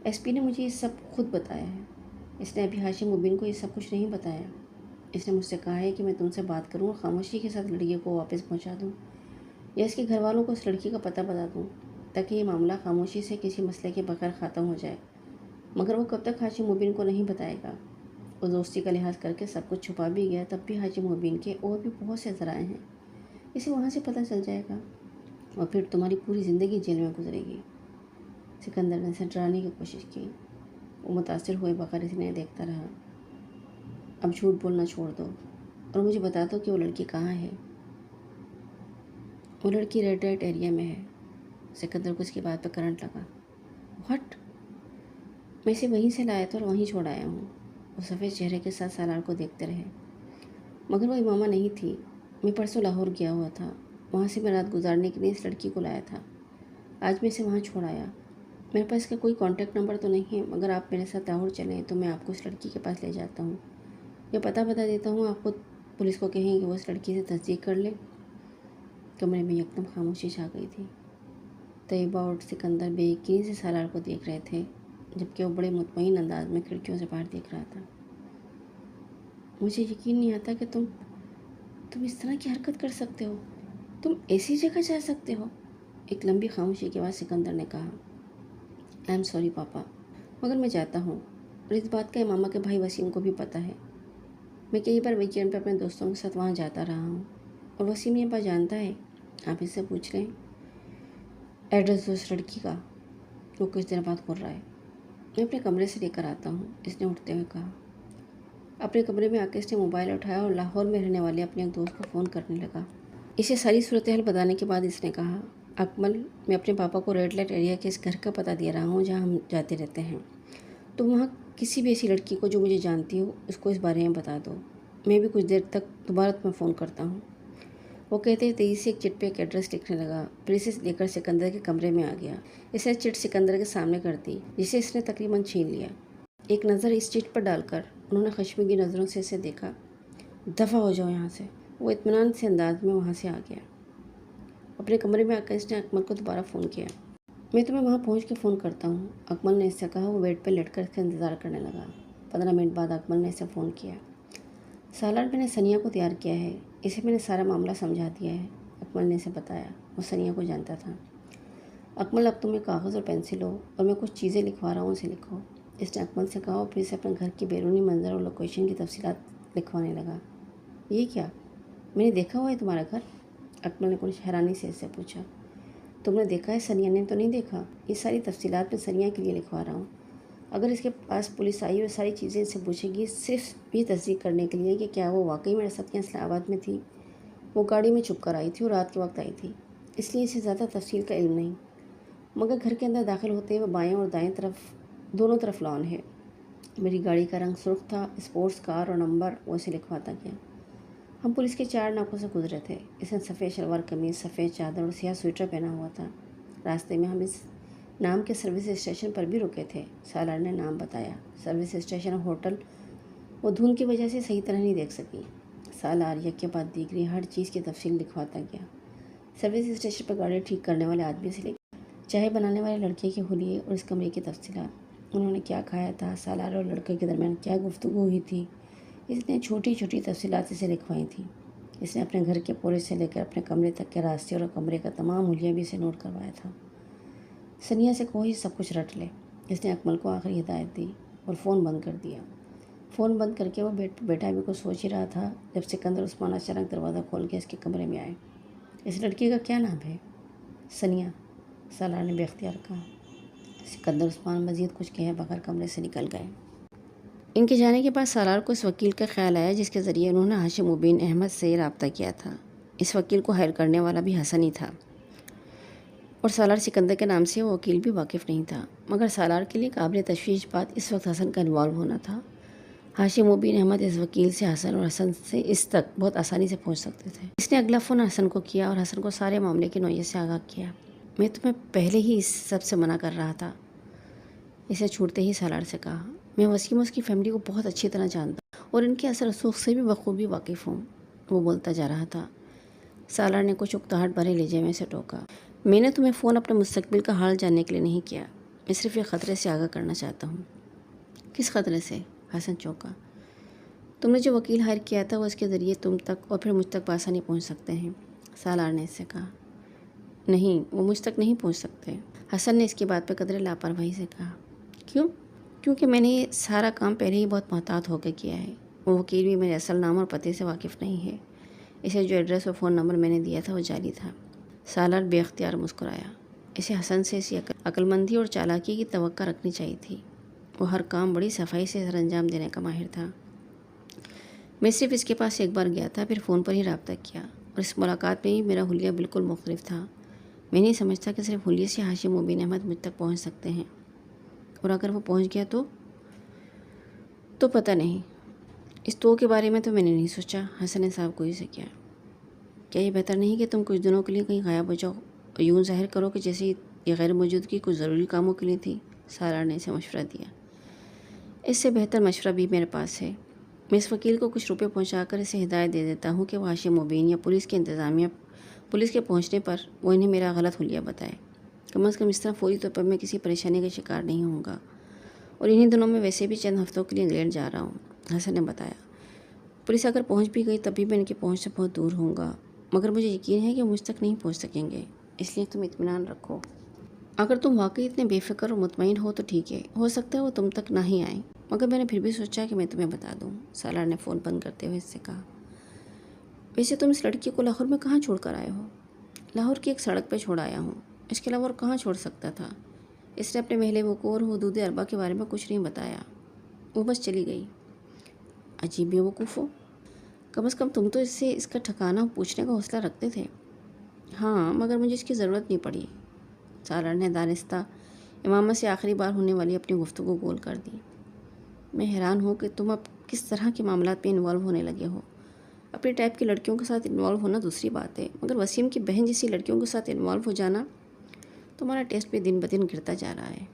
ایس پی نے مجھے یہ سب خود بتایا ہے، اس نے ابھی ہاشم مبین کو یہ سب کچھ نہیں بتایا۔ اس نے مجھ سے کہا ہے کہ میں تم سے بات کروں اور خاموشی کے ساتھ لڑکی کو واپس پہنچا دوں، یا اس کے گھر والوں کو اس لڑکی کا پتہ بتا دوں، تاکہ یہ معاملہ خاموشی سے کسی مسئلے کے بغیر ختم ہو جائے۔ مگر وہ کب تک ہاشم مبین کو نہیں بتائے گا؟ وہ دوستی کا لحاظ کر کے سب کچھ چھپا بھی گیا، تب بھی ہاشم مبین کے اور بھی بہت سے ذرائع ہیں، اسے وہاں سے پتہ چل جائے گا اور پھر تمہاری پوری زندگی جیل میں گزرے گی۔ سکندر نے اسے ڈرانے کی کوشش کی۔ وہ متاثر ہوئے بغیر اسے دیکھتا رہا۔ اب جھوٹ بولنا چھوڑ دو اور مجھے بتا دو کہ وہ لڑکی کہاں ہے۔ وہ لڑکی ریڈ لائٹ ایریا میں ہے۔ سکندر کو اس کی بات پہ کرنٹ لگا۔ واٹ؟ میں اسے وہیں سے لایا تھا اور وہیں چھوڑ آیا ہوں۔ وہ سفید چہرے کے ساتھ سالار کو دیکھتے رہے۔ مگر وہ امامہ نہیں تھی، میں پرسوں لاہور گیا ہوا تھا، وہاں سے میں رات گزارنے کے لیے اس لڑکی کو لایا تھا۔ آج میں اسے وہاں چھوڑ آیا۔ میرے پاس اس کا کوئی کانٹیکٹ نمبر تو نہیں ہے، مگر آپ میرے ساتھ لاہور چلیں تو میں آپ کو اس لڑکی کے پاس لے جاتا ہوں، یہ پتہ بتا دیتا ہوں، آپ خود پولیس کو کہیں کہ وہ اس لڑکی سے تصدیق کر لے۔ کمرے میں یکدم خاموشی چھا گئی تھی۔ طیبہ اور سکندر بے یقینی سے سالار کو دیکھ رہے تھے، جبکہ وہ بڑے مطمئن انداز میں کھڑکیوں سے باہر دیکھ رہا تھا۔ مجھے یقین نہیں آتا کہ تم اس طرح کی حرکت کر سکتے ہو، تم ایسی جگہ جا سکتے ہو۔ ایک لمبی خاموشی کے بعد سکندر نے کہا، آئی ایم سوری پاپا، مگر میں جاتا ہوں، اور اس بات کا ماما کے بھائی وسیم کو بھی پتہ ہے۔ میں کئی بار ویکینڈ پر اپنے دوستوں کے ساتھ وہاں جاتا رہا ہوں، اور وسیم یہ بات جانتا ہے، آپ اس سے پوچھ لیں ایڈریس اس لڑکی کا۔ وہ کچھ دن بعد کر رہا ہے، میں اپنے کمرے سے لے کر آتا ہوں، اس نے اٹھتے ہوئے کہا۔ اپنے کمرے میں آ کے اس نے موبائل اٹھایا اور لاہور میں رہنے والے اپنے ایک دوست کو فون کرنے لگا۔ اسے ساری صورتحال بتانے کے بعد اس نے کہا، اکمل، میں اپنے پاپا کو ریڈ لائٹ ایریا کے اس گھر کا پتہ دے رہا ہوں جہاں ہم جاتے رہتے ہیں، تو وہاں کسی بھی ایسی لڑکی کو جو مجھے جانتی ہو اس کو اس بارے میں بتا دو۔ میں بھی کچھ دیر تک دوبارہ تمہیں فون کرتا ہوں۔ وہ کہتے ہی تیزی سے ایک چٹ پہ ایک ایڈریس لکھنے لگا، پھر اسے لے کر سکندر کے کمرے میں آ گیا۔ اس نے چٹ سکندر کے سامنے کر دی، جسے اس نے تقریباً چھین لیا۔ ایک نظر اس چٹ پر ڈال کر انہوں نے خشمگین نظروں سے اسے دیکھا۔ دفع ہو جاؤ یہاں سے۔ وہ اطمینان سے انداز میں وہاں سے آ گیا۔ اپنے کمرے میں آ کر اس نے اکمل کو دوبارہ فون کیا۔ میں تمہیں وہاں پہنچ کے فون کرتا ہوں، اکمل نے اس سے کہا۔ وہ بیڈ پہ لیٹ کر اس کا انتظار کرنے لگا۔ 15 منٹ بعد اکمل نے اسے فون کیا۔ سالار، میں نے ثنیہ کو تیار کیا ہے، اسے میں نے سارا معاملہ سمجھا دیا ہے، اکمل نے اسے بتایا۔ وہ ثنیہ کو جانتا تھا۔ اکمل، اب تم ایک کاغذ اور پینسل ہو اور میں کچھ چیزیں لکھوا رہا ہوں، اسے لکھو، اس نے اکمل سے کہا، اور پھر اسے اپنے گھر کی بیرونی منظر اور لوکیشن کی تفصیلات لکھوانے لگا۔ یہ کیا؟ میں نے دیکھا ہوا ہے تمہارا گھر؟ اکمل نے کچھ حیرانی سے اس سے پوچھا۔ تم نے دیکھا ہے، ثنیہ نے تو نہیں دیکھا؟ یہ ساری تفصیلات میں ثنیہ کے لیے لکھوا رہا ہوں۔ اگر اس کے پاس پولیس آئی اور ساری چیزیں اس سے پوچھے گی، صرف یہ تصدیق کرنے کے لیے کہ کیا وہ واقعی میرے ساتھ یہاں اسلام آباد میں تھی۔ وہ گاڑی میں چھپ کر آئی تھی اور رات کے وقت آئی تھی، اس لیے اسے زیادہ تفصیل کا علم نہیں، مگر گھر کے اندر داخل ہوتے ہوئے بائیں اور دائیں طرف دونوں طرف لان ہے۔ میری گاڑی کا رنگ سرخ تھا، اسپورٹس کار، اور نمبر وہ اسے لکھواتا گیا۔ ہم پولیس کے 4 ناکوں سے گزرے تھے۔ اس نے سفید شلوار قمیض، سفید چادر اور سیاہ سویٹر پہنا ہوا تھا۔ راستے میں ہم اس نام کے سروس اسٹیشن پر بھی رکے تھے۔ سالار نے نام بتایا۔ سروس اسٹیشن اور ہوٹل وہ دھند کی وجہ سے صحیح طرح نہیں دیکھ سکی۔ سالار یک کے بعد دیگری ہر چیز کی تفصیل لکھواتا گیا۔ سروس اسٹیشن پر گاڑی ٹھیک کرنے والے آدمی سے لے چائے بنانے والے لڑکے کے حلیے اور اس کمرے کی تفصیلات، انہوں نے کیا کھایا تھا، سالار اور لڑکے کے درمیان کیا گفتگو ہوئی تھی، اس نے چھوٹی چھوٹی تفصیلات اسے لکھوائی تھیں۔ اس نے اپنے گھر کے پورش سے لے کر اپنے کمرے تک کے راستے اور کمرے کا تمام حلیہ بھی اسے نوٹ کروایا تھا۔ ثنیہ سے کہو یہ سب کچھ رٹ لے، اس نے اکمل کو آخری ہدایت دی اور فون بند کر دیا۔ فون بند کر کے وہ بیڈ پہ بیٹھا بھی کچھ سوچ ہی رہا تھا جب سکندر عثمان اچانک دروازہ کھول کے اس کے کمرے میں آئے۔ اس لڑکی کا کیا نام ہے؟ ثنیہ، سالار نے بے اختیار کہا۔ سکندر عثمان مزید کچھ کہے بغیر کمرے سے نکل گئے۔ ان کے جانے کے بعد سالار کو اس وکیل کا خیال آیا جس کے ذریعے انہوں نے ہاشم مبین احمد سے رابطہ کیا تھا۔ اس وکیل کو ہائر کرنے والا بھی حسن ہی تھا، اور سالار سکندر کے نام سے وہ وکیل بھی واقف نہیں تھا، مگر سالار کے لیے قابل تشویش بات اس وقت حسن کا انوالو ہونا تھا۔ ہاشم مبین احمد اس وکیل سے حسن اور حسن سے اس تک بہت آسانی سے پہنچ سکتے تھے۔ اس نے اگلا فون حسن کو کیا اور حسن کو سارے معاملے کی نوعیت سے آگاہ کیا۔ میں تمہیں پہلے ہی اس سب سے منع کر رہا تھا، اسے چھوڑتے ہی سالار سے کہا۔ میں وسیم اور اس کی فیملی کو بہت اچھی طرح جانتا ہوں اور ان کے اثر رسوخ سے بھی بخوبی واقف ہوں، وہ بولتا جا رہا تھا۔ سالار نے کچھ اکتاہٹ بھرے لہجے میں سے ٹوکا۔ میں نے تمہیں فون اپنے مستقبل کا حال جاننے کے لیے نہیں کیا، میں صرف ایک خطرے سے آگاہ کرنا چاہتا ہوں۔ کس خطرے سے؟ حسن چونکا۔ تم نے جو وکیل ہائر کیا تھا وہ اس کے ذریعے تم تک اور پھر مجھ تک بآسانی پہنچ سکتے ہیں، سالار نے اس سے کہا۔ نہیں، وہ مجھ تک نہیں پہنچ سکتے، حسن نے اس کی بات پہ قدرے لاپرواہی سے کہا۔ کیوں؟ کیونکہ میں نے یہ سارا کام پہلے ہی بہت محتاط ہو کے کیا ہے۔ وہ وکیل بھی میرے اصل نام اور پتے سے واقف نہیں ہے، اسے جو ایڈریس اور فون نمبر میں نے دیا تھا وہ جعلی تھا۔ سالار بے اختیار مسکرایا۔ اسے حسن سے اسی عقل مندی اور چالاکی کی توقع رکھنی چاہیے تھی، وہ ہر کام بڑی صفائی سے سر انجام دینے کا ماہر تھا۔ میں صرف اس کے پاس ایک بار گیا تھا، پھر فون پر ہی رابطہ کیا، اور اس ملاقات میں ہی میرا حلیہ بالکل مختلف تھا۔ میں نہیں سمجھتا کہ صرف حلیے سے ہاشم مبین احمد مجھ تک پہنچ سکتے ہیں، اور اگر وہ پہنچ گیا تو پتہ نہیں۔ اس تو کے بارے میں تو میں نے نہیں سوچا، حسن نے صاحب کوئی سے کیا۔ کیا یہ بہتر نہیں کہ تم کچھ دنوں کے لیے کہیں غائب ہو جاؤ اور یوں ظاہر کرو کہ جیسے یہ غیر موجودگی کچھ ضروری کاموں کے لیے تھی؟ سالار نے اسے مشورہ دیا۔ اس سے بہتر مشورہ بھی میرے پاس ہے۔ میں اس وکیل کو کچھ روپے پہنچا کر اسے ہدایت دے دیتا ہوں کہ وہ ہاشم مبین یا پولیس کے پہنچنے پر وہ انہیں میرا غلط حلیہ بتائے۔ کم از کم اس طرح فوری طور پر میں کسی پریشانی کا شکار نہیں ہوں گا، اور انہی دنوں میں ویسے بھی چند ہفتوں کے لیے انگلینڈ جا رہا ہوں، حسن نے بتایا۔ پولیس اگر پہنچ بھی گئی تب بھی میں ان کی پہنچ سے بہت دور ہوں گا، مگر مجھے یقین ہے کہ مجھ تک نہیں پہنچ سکیں گے، اس لیے تم اطمینان رکھو۔ اگر تم واقعی اتنے بے فکر اور مطمئن ہو تو ٹھیک ہے، ہو سکتا ہے وہ تم تک نہ ہی آئیں، مگر میں نے پھر بھی سوچا کہ میں تمہیں بتا دوں، سالار نے فون بند کرتے ہوئے اس سے کہا۔ ویسے تم اس لڑکی کو لاہور میں کہاں چھوڑ کر آئے ہو؟ لاہور کی ایک سڑک پہ چھوڑ آیا ہوں، اس کے علاوہ اور کہاں چھوڑ سکتا تھا؟ اس نے اپنے محل وقوع اور حدود اربع کے بارے میں کچھ نہیں بتایا، وہ بس چلی گئی۔ عجیب بیوقوف ہو، کم از کم تم تو اس سے اس کا ٹھکانہ پوچھنے کا حوصلہ رکھتے تھے۔ ہاں، مگر مجھے اس کی ضرورت نہیں پڑی، سالار نے دانستہ امامہ سے آخری بار ہونے والی اپنی گفتگو گول کر دی۔ میں حیران ہوں کہ تم اب کس طرح کے معاملات میں انوالو ہونے لگے ہو۔ اپنے ٹائپ کی لڑکیوں کے ساتھ انوالو ہونا دوسری بات ہے، مگر وسیم کی بہن جیسی لڑکیوں کے ساتھ انوالو ہو جانا، تمہارا ٹیسٹ بھی دن بدن گرتا جا رہا ہے۔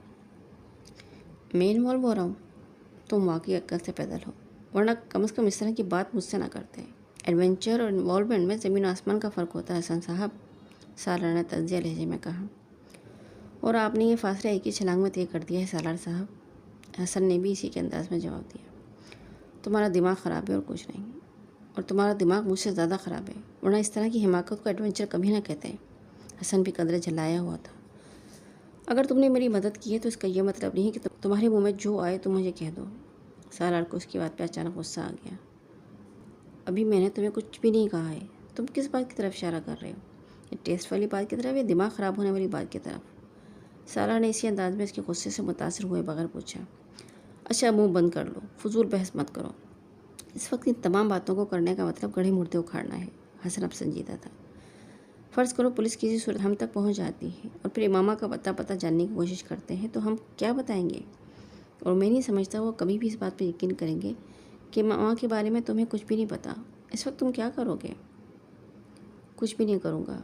میں انوالو ہو رہا ہوں؟ تم واقعی عقل سے پیدل ہو، ورنہ کم از کم اس طرح کی بات مجھ سے نہ کرتے۔ ایڈونچر اور انوالومنٹ میں زمین و آسمان کا فرق ہوتا ہے حسن صاحب، سالار نے تجزیہ لہجے میں کہا۔ اور آپ نے یہ فاصلہ ایک ہی چھلانگ میں طے کر دیا ہے سالار صاحب، حسن نے بھی اسی کے انداز میں جواب دیا۔ تمہارا دماغ خراب ہے اور کچھ نہیں، اور تمہارا دماغ مجھ سے زیادہ خراب ہے، ورنہ اس طرح کی حماقت کو ایڈونچر کبھی نہ کہتے۔ حسن بھی قدرے جھلایا ہوا تھا۔ اگر تم نے میری مدد کی ہے تو اس کا یہ مطلب نہیں ہے کہ تمہارے منہ میں جو آئے تم مجھے کہہ دو۔ سالار کو اس کی بات پہ اچانک غصہ آ گیا۔ ابھی میں نے تمہیں کچھ بھی نہیں کہا ہے، تم کس بات کی طرف اشارہ کر رہے ہو؟ یہ ٹیسٹ والی بات کی طرف یا دماغ خراب ہونے والی بات کی طرف؟ سالار نے اسی انداز میں اس کے غصے سے متاثر ہوئے بغیر پوچھا۔ اچھا، منہ بند کر لو، فضول بحث مت کرو۔ اس وقت ان تمام باتوں کو کرنے کا مطلب گڑھے مردے اکھاڑنا ہے۔ حسن اب سنجیدہ تھا۔ فرض کرو پولیس کسی صورت ہم تک پہنچ جاتی ہے اور پھر امامہ کا پتہ جاننے کی کوشش کرتے ہیں تو ہم کیا بتائیں گے؟ اور میں نہیں سمجھتا وہ کبھی بھی اس بات پہ یقین کریں گے کہ امامہ کے بارے میں تمہیں کچھ بھی نہیں پتہ۔ اس وقت تم کیا کرو گے؟ کچھ بھی نہیں کروں گا،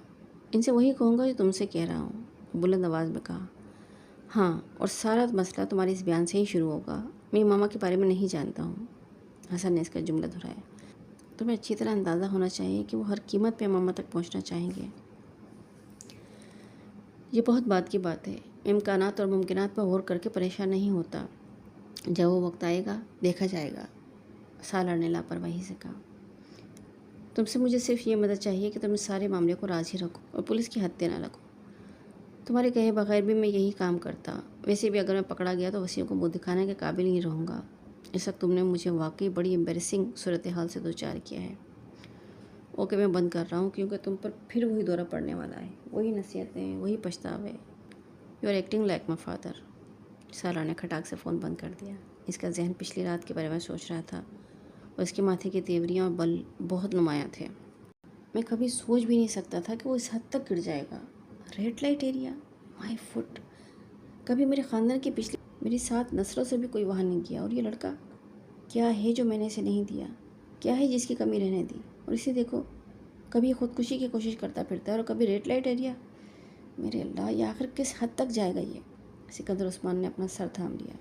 ان سے وہی کہوں گا جو تم سے کہہ رہا ہوں، بلند آواز میں کہا۔ ہاں، اور سارا مسئلہ تمہارے اس بیان سے ہی شروع ہوگا، میں امامہ کے بارے میں نہیں جانتا ہوں۔ حسن نے اس کا جملہ دہرایا۔ تمہیں اچھی طرح اندازہ ہونا چاہیے کہ وہ ہر قیمت پہ امامہ تک پہنچنا چاہیں گے۔ یہ بہت بات کی بات ہے، امکانات اور ممکنات پر غور کر کے پریشان نہیں ہوتا، جب وہ وقت آئے گا دیکھا جائے گا، سالار نے لاپرواہی سے کہا۔ تم سے مجھے صرف یہ مدد چاہیے کہ تم اس سارے معاملے کو راضی رکھو اور پولیس کی ہتھے نہ لگو۔ تمہارے کہے بغیر بھی میں یہی کام کرتا، ویسے بھی اگر میں پکڑا گیا تو وسیم کو منہ دکھانے کے قابل نہیں رہوں گا۔ اس وقت تم نے مجھے واقعی بڑی امبیرسنگ صورتحال سے دوچار کیا ہے۔ اوکے، میں بند کر رہا ہوں کیونکہ تم پر پھر وہی دورہ پڑنے والا ہے، وہی نصیحتیں، وہی پچھتاوے۔ You are acting like my father. Salar نے کھٹاک سے فون بند کر دیا۔ اس کا ذہن پچھلی رات کے بارے میں سوچ رہا تھا اور اس کے ماتھے کی تیوریاں اور بل بہت نمایاں تھے۔ میں کبھی سوچ بھی نہیں سکتا تھا کہ وہ اس حد تک گر جائے گا۔ ریڈ لائٹ ایریا، مائی فٹ، کبھی میرے خاندان کی پچھلی میری 7 نسلوں سے بھی کوئی وہاں نہیں گیا، اور یہ لڑکا کیا ہے جو میں نے اسے نہیں دیا؟ کیا ہے جس کی کمی رہنے دی؟ اور اسے دیکھو، کبھی خودکشی کی کوشش کرتا پھرتا ہے اور کبھی ریڈ لائٹ ایریا۔ میرے اللہ، یہ آخر کس حد تک جائے گا یہ؟ سکندر عثمان نے اپنا سر تھام لیا۔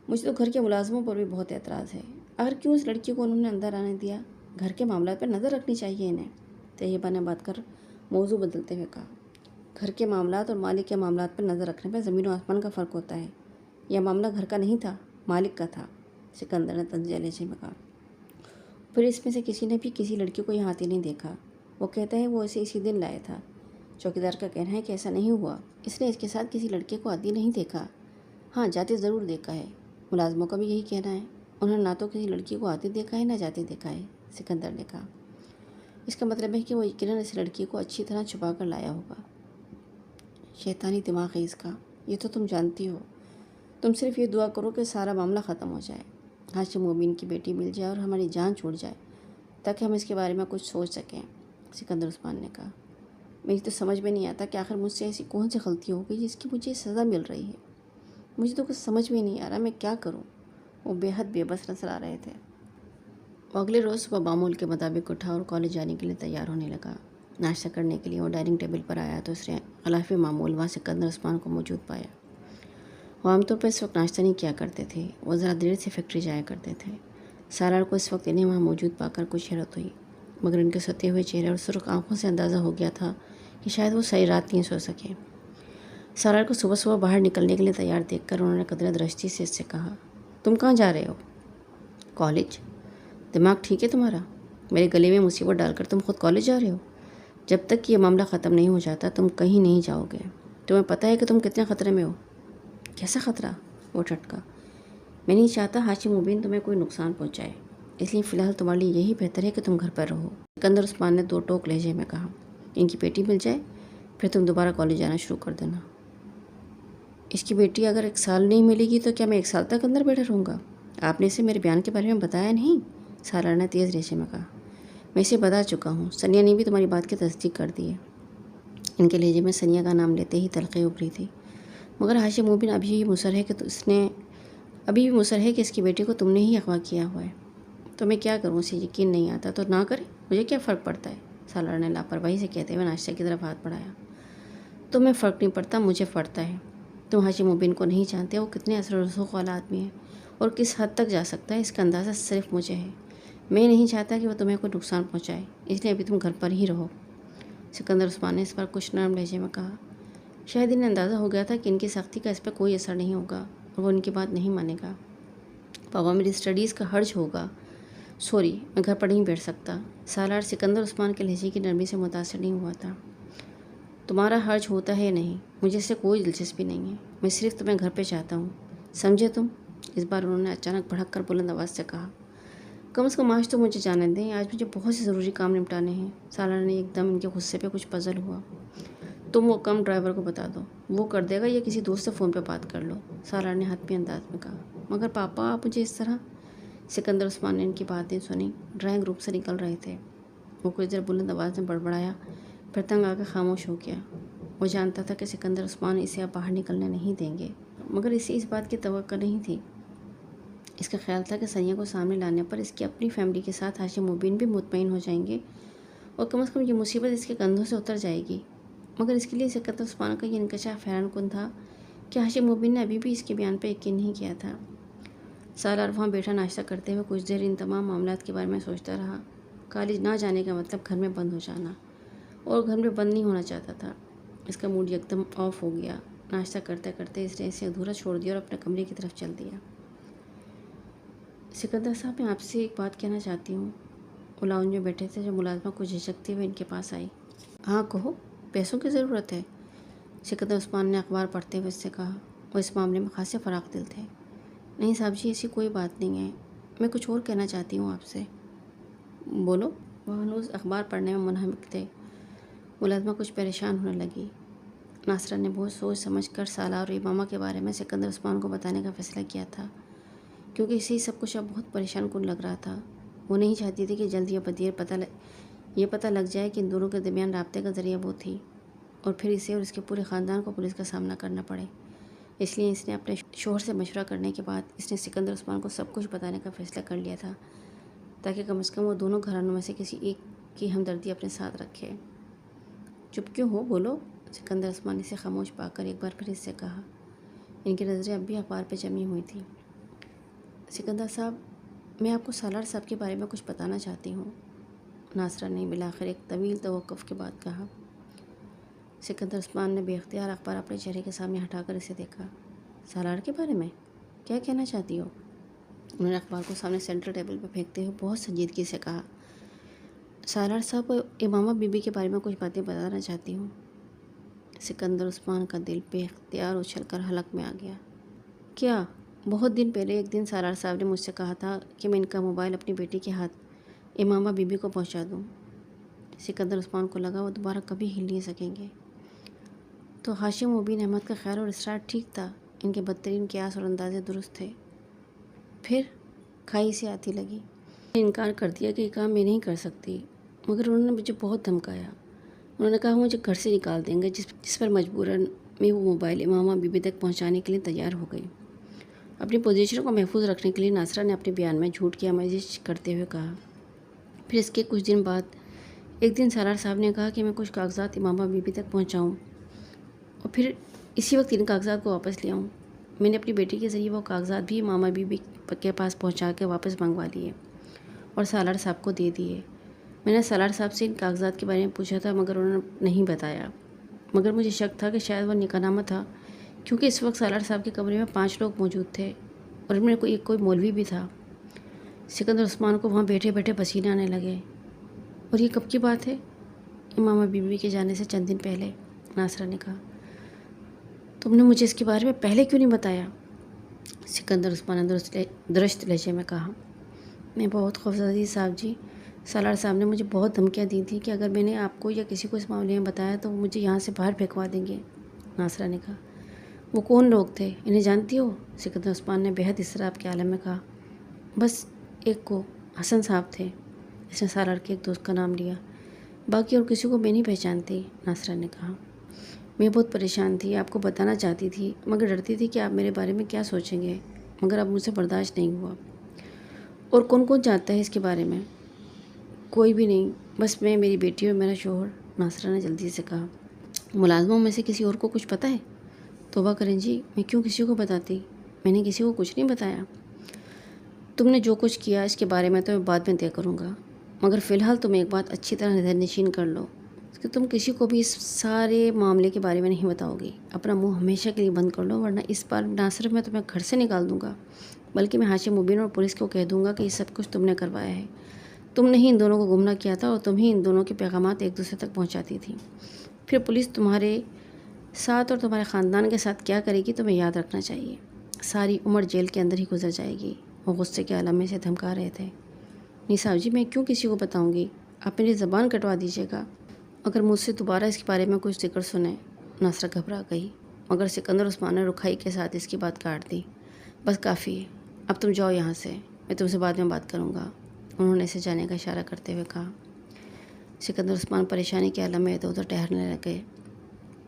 مجھے تو گھر کے ملازموں پر بھی بہت اعتراض ہے، آخر کیوں اس لڑکی کو انہوں نے اندر آنے دیا؟ گھر کے معاملات پر نظر رکھنی چاہیے انہیں، طیبہ نے بات کر موضوع بدلتے ہوئے کہا۔ گھر کے معاملات اور مالک کے معاملات پر نظر رکھنے پر زمین و آسمان کا فرق ہوتا ہے۔ یہ معاملہ گھر کا نہیں تھا، مالک کا تھا، سکندر نے تنزیہ لہجے میں کہا۔ پھر اس میں سے کسی نے بھی کسی لڑکی کو یہاں آتے نہیں دیکھا، وہ کہتا ہے وہ اسے اسی دن لایا تھا۔ چوکیدار کا کہنا ہے کہ ایسا نہیں ہوا، اس نے اس کے ساتھ کسی لڑکے کو آتی نہیں دیکھا۔ ہاں، جاتے ضرور دیکھا ہے، ملازموں کا بھی یہی کہنا ہے، انہوں نے نہ تو کسی لڑکی کو آتے دیکھا ہے نہ جاتے دیکھا ہے، سکندر نے کہا۔ اس کا مطلب ہے کہ وہ یقیناً اس لڑکی کو اچھی طرح چھپا کر لایا ہوگا۔ شیطانی دماغ ہے اس کا، یہ تو تم جانتی ہو۔ تم صرف یہ دعا کرو کہ سارا معاملہ ختم ہو جائے، ہاشم مبین کی بیٹی مل جائے اور ہماری جان چھوٹ جائے، تاکہ ہم اس کے بارے میں کچھ سوچ سکیں، سکندر عثمان نے کہا۔ میری تو سمجھ میں نہیں آتا کہ آخر مجھ سے ایسی کون سی غلطی ہو گئی جس کی مجھے سزا مل رہی ہے۔ مجھے تو کچھ سمجھ میں نہیں آ رہا میں کیا کروں۔ وہ بے حد بے بس نظر آ رہے تھے۔ وہ اگلے روز صبح معمول کے مطابق اٹھا اور کالج جانے کے لیے تیار ہونے لگا۔ ناشتہ کرنے کے لیے وہ ڈائننگ ٹیبل پر آیا تو اس نے خلاف معمول وہاں سکندر عثمان کو موجود پایا۔ وہ عام طور پر اس وقت ناشتہ نہیں کیا کرتے تھے، وہ ذرا دیر سے فیکٹری جایا کرتے تھے۔ سالار کو اس وقت انہیں وہاں موجود پا کر کچھ حیرت ہوئی، مگر ان کے ستے ہوئے چہرے اور سرخ آنکھوں سے اندازہ ہو گیا تھا کہ شاید وہ صحیح رات نہیں سو سکے۔ سالار کو صبح صبح باہر نکلنے کے لیے تیار دیکھ کر انہوں نے قدرے درشتی سے اس سے کہا، تم کہاں جا رہے ہو؟ کالج؟ دماغ ٹھیک ہے تمہارا؟ میرے گلے میں مصیبت ڈال کر تم خود کالج جا رہے ہو؟ جب تک کہ یہ معاملہ ختم نہیں ہو جاتا تم کہیں نہیں جاؤ گے۔ تمہیں پتہ ہے کہ تم کتنے خطرے میں ہو؟ کیسا خطرہ؟ وہ ٹھٹکا۔ میں نہیں چاہتا ہاشم مبین تمہیں کوئی نقصان پہنچائے، اس لیے فی الحال تمہارے لیے یہی بہتر ہے کہ تم گھر پر رہو، سکندر عثمان نے دو ٹوک لہجے میں کہا۔ ان کی بیٹی مل جائے پھر تم دوبارہ کالج جانا شروع کر دینا۔ اس کی بیٹی اگر 1 سال نہیں ملے گی تو کیا میں 1 سال تک اندر بیٹھا رہوں گا؟ آپ نے اسے میرے بیان کے بارے میں بتایا نہیں؟ سالار نے تیز لہجے میں کہا۔ میں اسے بتا چکا ہوں، سنیا نے بھی تمہاری بات کی تصدیق کر دی ہے۔ ان کے لہجے میں سنیا کا نام لیتے ہی تلخی ابھری تھی۔ مگر ہاشم مبین ابھی بھی مصر ہے کہ اس کی بیٹی کو تم نے ہی اغوا کیا ہوا ہے۔ تو میں کیا کروں؟ اسے یقین نہیں آتا تو نہ کرے، مجھے کیا فرق پڑتا ہے؟ سالار نے لاپرواہی سے کہتے ہوئے ناشتہ کی طرف ہاتھ بڑھایا۔ تمہیں فرق نہیں پڑتا، مجھے پڑتا ہے۔ تم ہاشم مبین کو نہیں جانتے، وہ کتنے اثر و رسوخ والا آدمی ہے اور کس حد تک جا سکتا ہے، اس کا اندازہ صرف مجھے ہے۔ میں نہیں چاہتا کہ وہ تمہیں کوئی نقصان پہنچائے، اس لیے ابھی تم گھر پر ہی رہو۔ سکندر عثمان نے اس پر کچھ نرم لہجے میں کہا۔ شاید انہیں اندازہ ہو گیا تھا کہ ان کی سختی کا اس پر کوئی اثر نہیں ہوگا اور وہ ان کی بات نہیں مانے گا۔ پاپا میری اسٹڈیز کا حرج ہوگا، سوری میں گھر پر نہیں بیٹھ سکتا۔ سالار سکندر عثمان کے لہجے کی نرمی سے متاثر نہیں ہوا تھا۔ تمہارا حرج ہوتا ہے یا نہیں، مجھے اس سے کوئی دلچسپی نہیں ہے، میں صرف تمہیں گھر پہ چاہتا ہوں، سمجھے تم؟ اس بار انہوں نے اچانک بھڑک کر بلند آواز سے کہا۔ کم از کم آج تو مجھے جانے دیں، آج مجھے بہت سے ضروری کام نپٹانے ہیں۔ سالار نے ایک دم ان کے غصے پہ کچھ پزل ہوا۔ تم وہ کم ڈرائیور کو بتا دو، وہ کر دے گا، یا کسی دوست سے فون پہ بات کر لو، سالار نے حتمی انداز میں کہا۔ مگر پاپا آپ مجھے اس طرح؟ سکندر عثمان نے ان کی باتیں سنی، ڈرائنگ روم سے نکل رہے تھے۔ وہ کچھ دیر بلند آواز میں بڑبڑایا، پھر تنگ آ کے خاموش ہو گیا۔ وہ جانتا تھا کہ سکندر عثمان اسے اب باہر نکلنے نہیں دیں گے، مگر اسے اس بات کی توقع نہیں تھی۔ اس کا خیال تھا کہ سنیا کو سامنے لانے پر اس کی اپنی فیملی کے ساتھ ہاشم مبین بھی مطمئن ہو جائیں گے اور کم از کم یہ مصیبت اس کے کندھوں سے اتر جائے گی۔ مگر اس کے لیے سکندر عثمان کا یہ انکشاف حیران کن تھا کہ ہاشم مبین نے ابھی بھی اس کے بیان پہ یقین نہیں کیا تھا۔ سالار وہاں بیٹھا ناشتہ کرتے ہوئے کچھ دیر ان تمام معاملات کے بارے میں سوچتا رہا۔ کالج نہ جانے کا مطلب گھر میں بند ہو جانا، اور گھر میں بند نہیں ہونا چاہتا تھا۔ اس کا موڈ یکدم آف ہو گیا۔ ناشتہ کرتے کرتے اس نے اسے ادھورا چھوڑ دیا اور اپنے کمرے کی طرف چل دیا۔ سکندر صاحب میں آپ سے ایک بات کہنا چاہتی ہوں۔ وہ لاؤنج میں بیٹھے تھے جب ملازمہ کچھ جھجکتے ہوئے ان کے پاس آئی۔ ہاں کہو، پیسوں کی ضرورت ہے؟ سکندر عثمان نے اخبار پڑھتے ہوئے اس سے کہا۔ وہ اس معاملے میں خاصے فراخ دل تھے۔ نہیں صاحب جی، ایسی کوئی بات نہیں ہے، میں کچھ اور کہنا چاہتی ہوں آپ سے۔ بولو۔ وہ ہنوز اخبار پڑھنے میں منہمک تھے۔ ملازمہ کچھ پریشان ہونے لگی۔ ناصرہ نے بہت سوچ سمجھ کر سالار اور امامہ کے بارے میں سکندر عثمان کو بتانے کا فیصلہ کیا تھا، کیونکہ اسے ہی سب کچھ اب بہت پریشان کن لگ رہا تھا۔ وہ نہیں چاہتی تھی کہ جلد یا بدیر یہ پتہ لگ جائے کہ ان دونوں کے درمیان رابطے کا ذریعہ وہ تھی، اور پھر اسے اور اس کے پورے خاندان کو پولیس کا سامنا کرنا پڑے۔ اس لیے اس نے اپنے شوہر سے مشورہ کرنے کے بعد اس نے سکندر عثمان کو سب کچھ بتانے کا فیصلہ کر لیا تھا، تاکہ کم از کم وہ دونوں گھرانوں میں سے کسی ایک کی ہمدردی اپنے ساتھ رکھے۔ چپ کیوں ہو، بولو؟ سکندر عثمان سے خاموش پا کر ایک بار پھر اس سے کہا۔ ان کی نظریں اب بھی اخبار پہ جمی ہوئی تھیں۔ سکندر صاحب، میں آپ کو سالار صاحب کے بارے میں کچھ بتانا چاہتی ہوں، ناصرہ نے بالآخر ایک طویل توقف کے بعد کہا۔ سکندر عثمان نے بے اختیار اخبار اپنے چہرے کے سامنے ہٹا کر اسے دیکھا۔ سالار کے بارے میں کیا کہنا چاہتی ہو؟ انہوں نے اخبار کو سامنے سینٹر ٹیبل پہ پھینکتے ہوئے بہت سنجیدگی سے کہا۔ سالار صاحب اور امامہ بی بی کے بارے میں کچھ باتیں بتانا چاہتی ہوں۔ سکندر عثمان کا دل بے اختیار اچھل کر حلق میں آ گیا۔ کیا؟ بہت دن پہلے ایک دن سالار صاحب نے مجھ سے کہا تھا کہ میں ان کا موبائل اپنی بیٹی کے ہاتھ امامہ بی بی کو پہنچا دوں۔ سکندر عثمان کو لگا وہ دوبارہ کبھی ہل نہیں سکیں گے۔ تو ہاشم مبین احمد کا خیال اور اصرار ٹھیک تھا، ان کے بدترین قیاس اور اندازے درست تھے۔ پھر کھائی سے آتی لگی۔ میں نے انکار کر دیا کہ یہ کام میں نہیں کر سکتی، مگر انہوں نے مجھے بہت دھمکایا۔ انہوں نے کہا وہ مجھے گھر سے نکال دیں گے، جس پر مجبوراً میں وہ موبائل امامہ بی بی تک پہنچانے کے لیے تیار ہو گئی۔ اپنی پوزیشن کو محفوظ رکھنے کے لیے ناصرہ نے اپنے بیان میں جھوٹ کی آمیزش کرتے ہوئے کہا۔ پھر اس کے کچھ دن بعد ایک دن سالار صاحب نے کہا کہ میں کچھ کاغذات امامہ بی بی تک پہنچاؤں اور پھر اسی وقت ان کاغذات کو واپس لے آؤں۔ میں نے اپنی بیٹی کے ذریعے وہ کاغذات بھی امامہ بی بی کے پاس پہنچا کے واپس منگوا لیے اور سالار صاحب کو دے دیے۔ میں نے سالار صاحب سے ان کاغذات کے بارے میں پوچھا تھا مگر انہوں نے نہیں بتایا، مگر مجھے شک تھا کہ شاید وہ نکاح نامہ تھا، کیونکہ اس وقت سالار صاحب کے کمرے میں 5 لوگ موجود تھے اور ان میں کوئی مولوی بھی تھا۔ سکندر عثمان کو وہاں بیٹھے بیٹھے پسینے آنے لگے۔ اور یہ کب کی بات ہے؟ امامہ بی بی کے جانے سے چند دن پہلے، ناصرہ نے کہا۔ تم نے مجھے اس کے بارے میں پہلے کیوں نہیں بتایا؟ سکندر عثمان نے درست لہجے میں کہا۔ میں بہت خوفزدہ تھی صاحب جی، سالار صاحب نے مجھے بہت دھمکیاں دی تھیں کہ اگر میں نے آپ کو یا کسی کو اس معاملے میں بتایا تو وہ مجھے یہاں سے باہر پھینکوا دیں گے، ناصرہ نے کہا۔ وہ کون لوگ تھے؟ انہیں جانتی ہو؟ سکندر عثمان نے بہت اضطراب کے عالم میں کہا۔ بس ایک کو، حسن صاحب تھے۔ اس نے سالار کے ایک دوست کا نام لیا۔ باقی اور کسی کو میں نہیں پہچانتی، ناصرہ نے کہا۔ میں بہت پریشان تھی، آپ کو بتانا چاہتی تھی مگر ڈرتی تھی کہ آپ میرے بارے میں کیا سوچیں گے، مگر اب مجھ سے برداشت نہیں ہوا۔ اور کون کون جانتا ہے اس کے بارے میں؟ کوئی بھی نہیں، بس میں، میری بیٹی اور میرا شوہر، ناصرہ نے جلدی سے کہا۔ ملازموں میں سے کسی اور کو کچھ پتہ ہے؟ توبہ کریں جی، میں کیوں کسی کو بتاتی؟ میں نے کسی کو کچھ نہیں بتایا۔ تم نے جو کچھ کیا اس کے بارے میں تو میں بعد میں طے کروں گا، مگر فی الحال تم ایک بات اچھی طرح نظر نشین کر لو کہ تم کسی کو بھی اس سارے معاملے کے بارے میں نہیں بتاؤ گی۔ اپنا منہ ہمیشہ کے لیے بند کر لو، ورنہ اس بار نہ صرف میں تمہیں گھر سے نکال دوں گا بلکہ میں ہاشم مبین اور پولیس کو کہہ دوں گا کہ یہ سب کچھ تم نے کروایا ہے۔ تم نے ہی ان دونوں کو گمراہ کیا تھا اور تم ہی ان دونوں کے پیغامات ایک دوسرے تک پہنچاتی تھی۔ پھر پولیس تمہارے ساتھ اور تمہارے خاندان کے ساتھ کیا کرے گی تمہیں یاد رکھنا چاہیے۔ ساری عمر جیل کے اندر ہی گزر جائے گی۔ وہ غصے کے عالم میں سے دھمکا رہے تھے۔ نہیں صاحب جی، میں کیوں کسی کو بتاؤں گی؟ آپ میری زبان کٹوا دیجیے گا اگر مجھ سے دوبارہ اس کے بارے میں کچھ ذکر سنیں، ناصرہ گھبرا گئی، مگر سکندر عثمان نے رکھائی کے ساتھ اس کی بات کاٹ دی۔ بس کافی ہے، اب تم جاؤ یہاں سے، میں تم سے بعد میں بات کروں گا، انہوں نے اسے جانے کا اشارہ کرتے ہوئے کہا۔ سکندر عثمان پریشانی کے عالم میں ادھر ادھر ٹہرنے لگے۔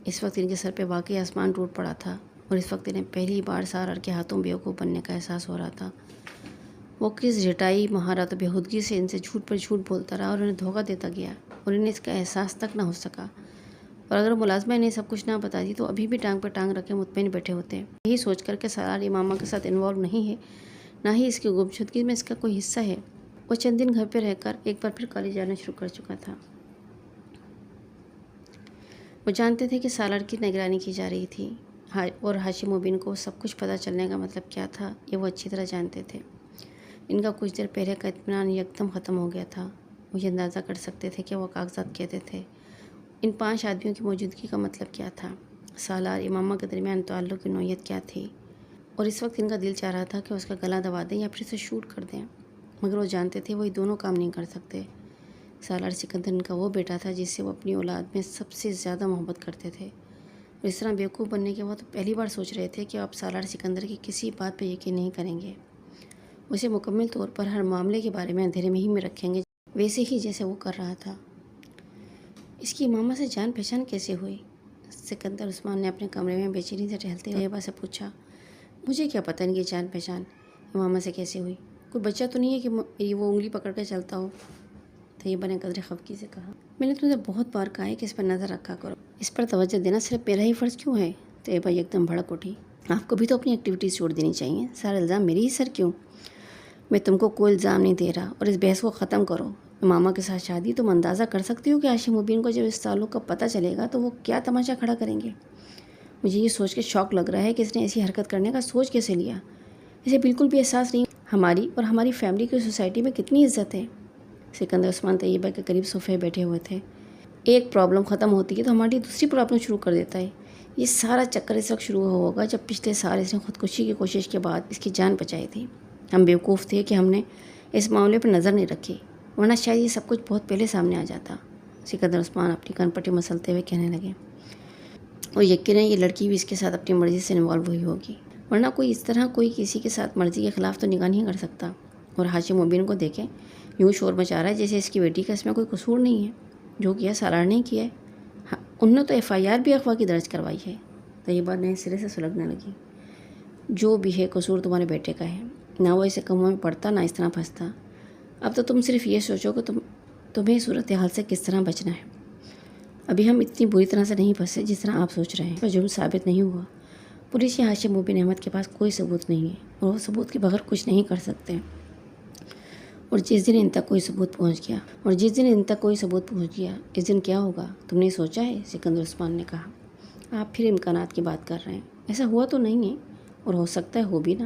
اس وقت ان کے سر پہ واقعی آسمان ٹوٹ پڑا تھا اور اس وقت انہیں پہلی بار سالار کے ہاتھوں بیوقوف بننے کا احساس ہو رہا تھا۔ وہ کس جٹائی، مہارت اور بےہودگی سے ان سے جھوٹ پر جھوٹ بولتا رہا اور انہیں دھوکہ دیتا گیا اور انہیں اس کا احساس تک نہ ہو سکا۔ اور اگر ملازمہ انہیں سب کچھ نہ بتاتی تو ابھی بھی ٹانگ پہ ٹانگ رکھے مطمئن بیٹھے ہوتے، یہی سوچ کر کہ سالار امامہ کے ساتھ انوالو نہیں ہے، نہ ہی اس کی گمشدگی میں اس کا کوئی حصہ ہے۔ وہ چند دن گھر پہ رہ کر ایک بار پھر کالج جانا شروع کر چکا تھا۔ وہ جانتے تھے کہ سالار کی نگرانی کی جا رہی تھی اور ہاشم مبین کو سب کچھ پتہ چلنے کا مطلب کیا تھا یہ وہ اچھی طرح جانتے تھے۔ ان کا کچھ دیر پہلے کا اطمینان یکدم ختم ہو گیا تھا۔ وہ یہ اندازہ کر سکتے تھے کہ وہ کاغذات کہتے تھے۔ ان 5 آدمیوں کی موجودگی کا مطلب کیا تھا، سالار امامہ کے درمیان تعلق کی نوعیت کیا تھی، اور اس وقت ان کا دل چاہ رہا تھا کہ اس کا گلا دبا دیں یا پھر اسے شوٹ کر دیں، مگر وہ جانتے تھے وہ یہ دونوں کام نہیں کر سکتے۔ سالار سکندر ان کا وہ بیٹا تھا جس سے وہ اپنی اولاد میں سب سے زیادہ محبت کرتے تھے، اور اس طرح بیوقوف بننے کے بعد پہلی بار سوچ رہے تھے کہ آپ سالار سکندر کی کسی بات پہ یقین نہیں کریں گے، اسے مکمل طور پر ہر معاملے کے بارے میں اندھیرے میں ہی میں رکھیں گے، ویسے ہی جیسے وہ کر رہا تھا۔ اس کی امامہ سے جان پہچان کیسے ہوئی؟ سکندر عثمان نے اپنے کمرے میں بے چینی سے ٹہلتے طیبہ سے پوچھا۔ مجھے کیا پتہ ان کی جان پہچان امامہ سے کیسے ہوئی؟ کوئی بچہ تو نہیں ہے کہ میری وہ انگلی پکڑ کے چلتا ہو، طیبہ نے قدر خفگی سے کہا۔ میں نے تمہیں بہت بار کہا ہے کہ اس پر نظر رکھا کرو، اس پر توجہ دینا صرف میرا ہی فرض کیوں ہے؟ طیبہ یکدم بھڑک اٹھی۔ آپ کو بھی تو اپنی ایکٹیویٹیز چھوڑ دینی چاہیے، سارا الزام میرے ہی سر کیوں؟ میں تم کو کوئی الزام نہیں دے رہا، اور اس بحث کو ختم کرو۔ امامہ کے ساتھ شادی، تم اندازہ کر سکتی ہو کہ ہاشم مبین کو جب اس تعلق کا پتہ چلے گا تو وہ کیا تماشا کھڑا کریں گے؟ مجھے یہ سوچ کے شوق لگ رہا ہے کہ اس نے ایسی حرکت کرنے کا سوچ کیسے لیا۔ اسے بالکل بھی احساس نہیں ہماری اور ہماری فیملی کی سوسائٹی میں کتنی عزت ہے۔ سکندر عثمان طیبہ کے قریب صوفے بیٹھے ہوئے تھے۔ ایک پرابلم ختم ہوتی ہے تو ہماری دوسری پرابلم شروع کر دیتا ہے۔ یہ سارا چکر اس وقت شروع ہوگا جب پچھلے سال اس نے خودکشی کی کوشش کے بعد اس کی جان بچائی تھی۔ ہم بیوقوف تھے کہ ہم نے اس معاملے پر نظر نہیں رکھی، ورنہ شاید یہ سب کچھ بہت پہلے سامنے آ جاتا۔ سکندر عثمان اپنی کن پٹی مسلتے ہوئے کہنے لگے، اور یقیناً یہ لڑکی بھی اس کے ساتھ اپنی مرضی سے انوالو ہوئی ہوگی، ورنہ کوئی اس طرح کوئی کسی کے ساتھ مرضی کے خلاف تو نکاح نہیں کر سکتا۔ اور ہاشم مبین کو دیکھیں، یوں شور مچا رہا ہے جیسے اس کی بیٹی کا اس میں کوئی قصور نہیں ہے، جو کیا سالار نے کیا ہے۔ انہوں نے تو FIR بھی اغوا کی درج کروائی ہے۔ طیبہ نئے سرے سے سلگنے لگی۔ جو بھی ہے قصور تمہارے بیٹے کا ہے، نہ وہ اسے کموں میں پڑتا نہ اس طرح پھنستا۔ اب تو تم صرف یہ سوچو کہ تم تمہیں صورتحال سے کس طرح بچنا ہے؟ ابھی ہم اتنی بری طرح سے نہیں پھنسے جس طرح آپ سوچ رہے ہیں، پر جرم ثابت نہیں ہوا۔ پولیس یا ہاشم مبین احمد کے پاس کوئی ثبوت نہیں ہے اور وہ ثبوت کے بغیر کچھ نہیں کر سکتے۔ اور جس دن ان تک کوئی ثبوت پہنچ گیا اس دن کیا ہوگا تم نے سوچا ہے؟ سکندر عثمان نے کہا۔ آپ پھر امکانات کی بات کر رہے ہیں، ایسا ہوا تو نہیں ہے اور ہو سکتا ہے ہو بھی نہ۔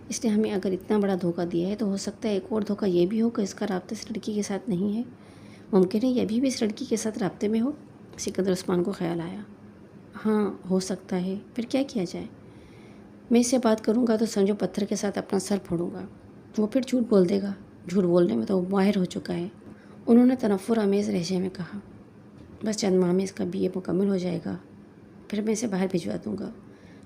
اس نے ہمیں اگر اتنا بڑا دھوکہ دیا ہے تو ہو سکتا ہے ایک اور دھوکہ یہ بھی ہو کہ اس کا رابطہ اس لڑکی کے ساتھ نہیں ہے۔ ممکن ہے یہ ابھی بھی اس لڑکی کے ساتھ رابطے میں ہو۔ سکندر عثمان کو خیال آیا۔ ہاں ہو سکتا ہے، پھر کیا کیا جائے؟ میں اس سے بات کروں گا تو سمجھو پتھر کے ساتھ اپنا سر پھوڑوں گا۔ وہ پھر جھوٹ بول دے گا، جھوٹ بولنے میں تو وہ ماہر ہو چکا ہے۔ انہوں نے تنفر آمیز لہجے میں کہا۔ بس چند ماہ میں اس کا BA مکمل ہو جائے گا، پھر میں اسے باہر بھجوا دوں گا۔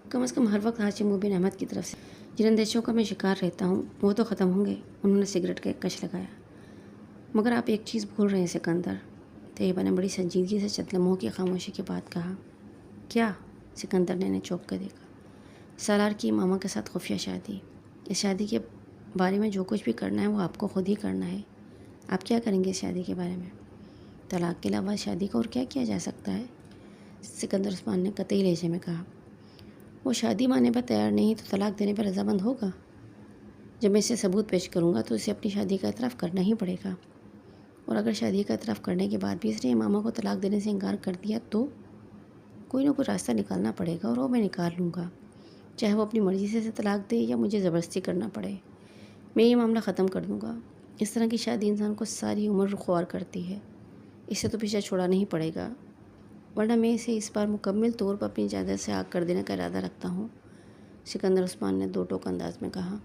کم از کم ہر وقت ہاشم مبین احمد کی طرف سے جن اندیشوں کا میں شکار رہتا ہوں وہ تو ختم ہوں گے۔ انہوں نے سگریٹ کا ایک کش لگایا۔ مگر آپ ایک چیز بھول رہے ہیں سکندر، طیبہ نے بڑی سنجیدگی سے چند لمحوں کی خاموشی کے بعد کہا۔ کیا؟ سکندر نے چونک کر دیکھا۔ سالار کی ماما کے ساتھ خفیہ شادی۔ اس شادی کے بارے میں جو کچھ بھی کرنا ہے وہ آپ کو خود ہی کرنا ہے۔ آپ کیا کریں گے اس شادی کے بارے میں؟ طلاق کے علاوہ شادی کا اور کیا کیا جا سکتا ہے؟ سکندر عثمان نے قطعی لہجے میں کہا۔ وہ شادی ماننے پر تیار نہیں تو طلاق دینے پر رضامند ہوگا؟ جب میں اسے ثبوت پیش کروں گا تو اسے اپنی شادی کا اعتراف کرنا ہی پڑے گا، اور اگر شادی کا اعتراف کرنے کے بعد بھی اس نے ماما کو طلاق دینے سے انکار کر دیا تو کوئی نہ کوئی راستہ نکالنا پڑے گا، اور وہ میں نکال لوں گا، چاہے وہ اپنی مرضی سے طلاق دے یا مجھے زبردستی کرنا پڑے۔ میں یہ معاملہ ختم کر دوں گا۔ اس طرح کی شادی انسان کو ساری عمر خوار کرتی ہے، اس سے تو پیچھا چھوڑانا ہی پڑے گا، ورنہ میں اسے اس بار مکمل طور پر اپنی جائیداد سے آگ کر دینے کا ارادہ رکھتا ہوں۔ سکندر عثمان نے دو ٹوک انداز میں کہا۔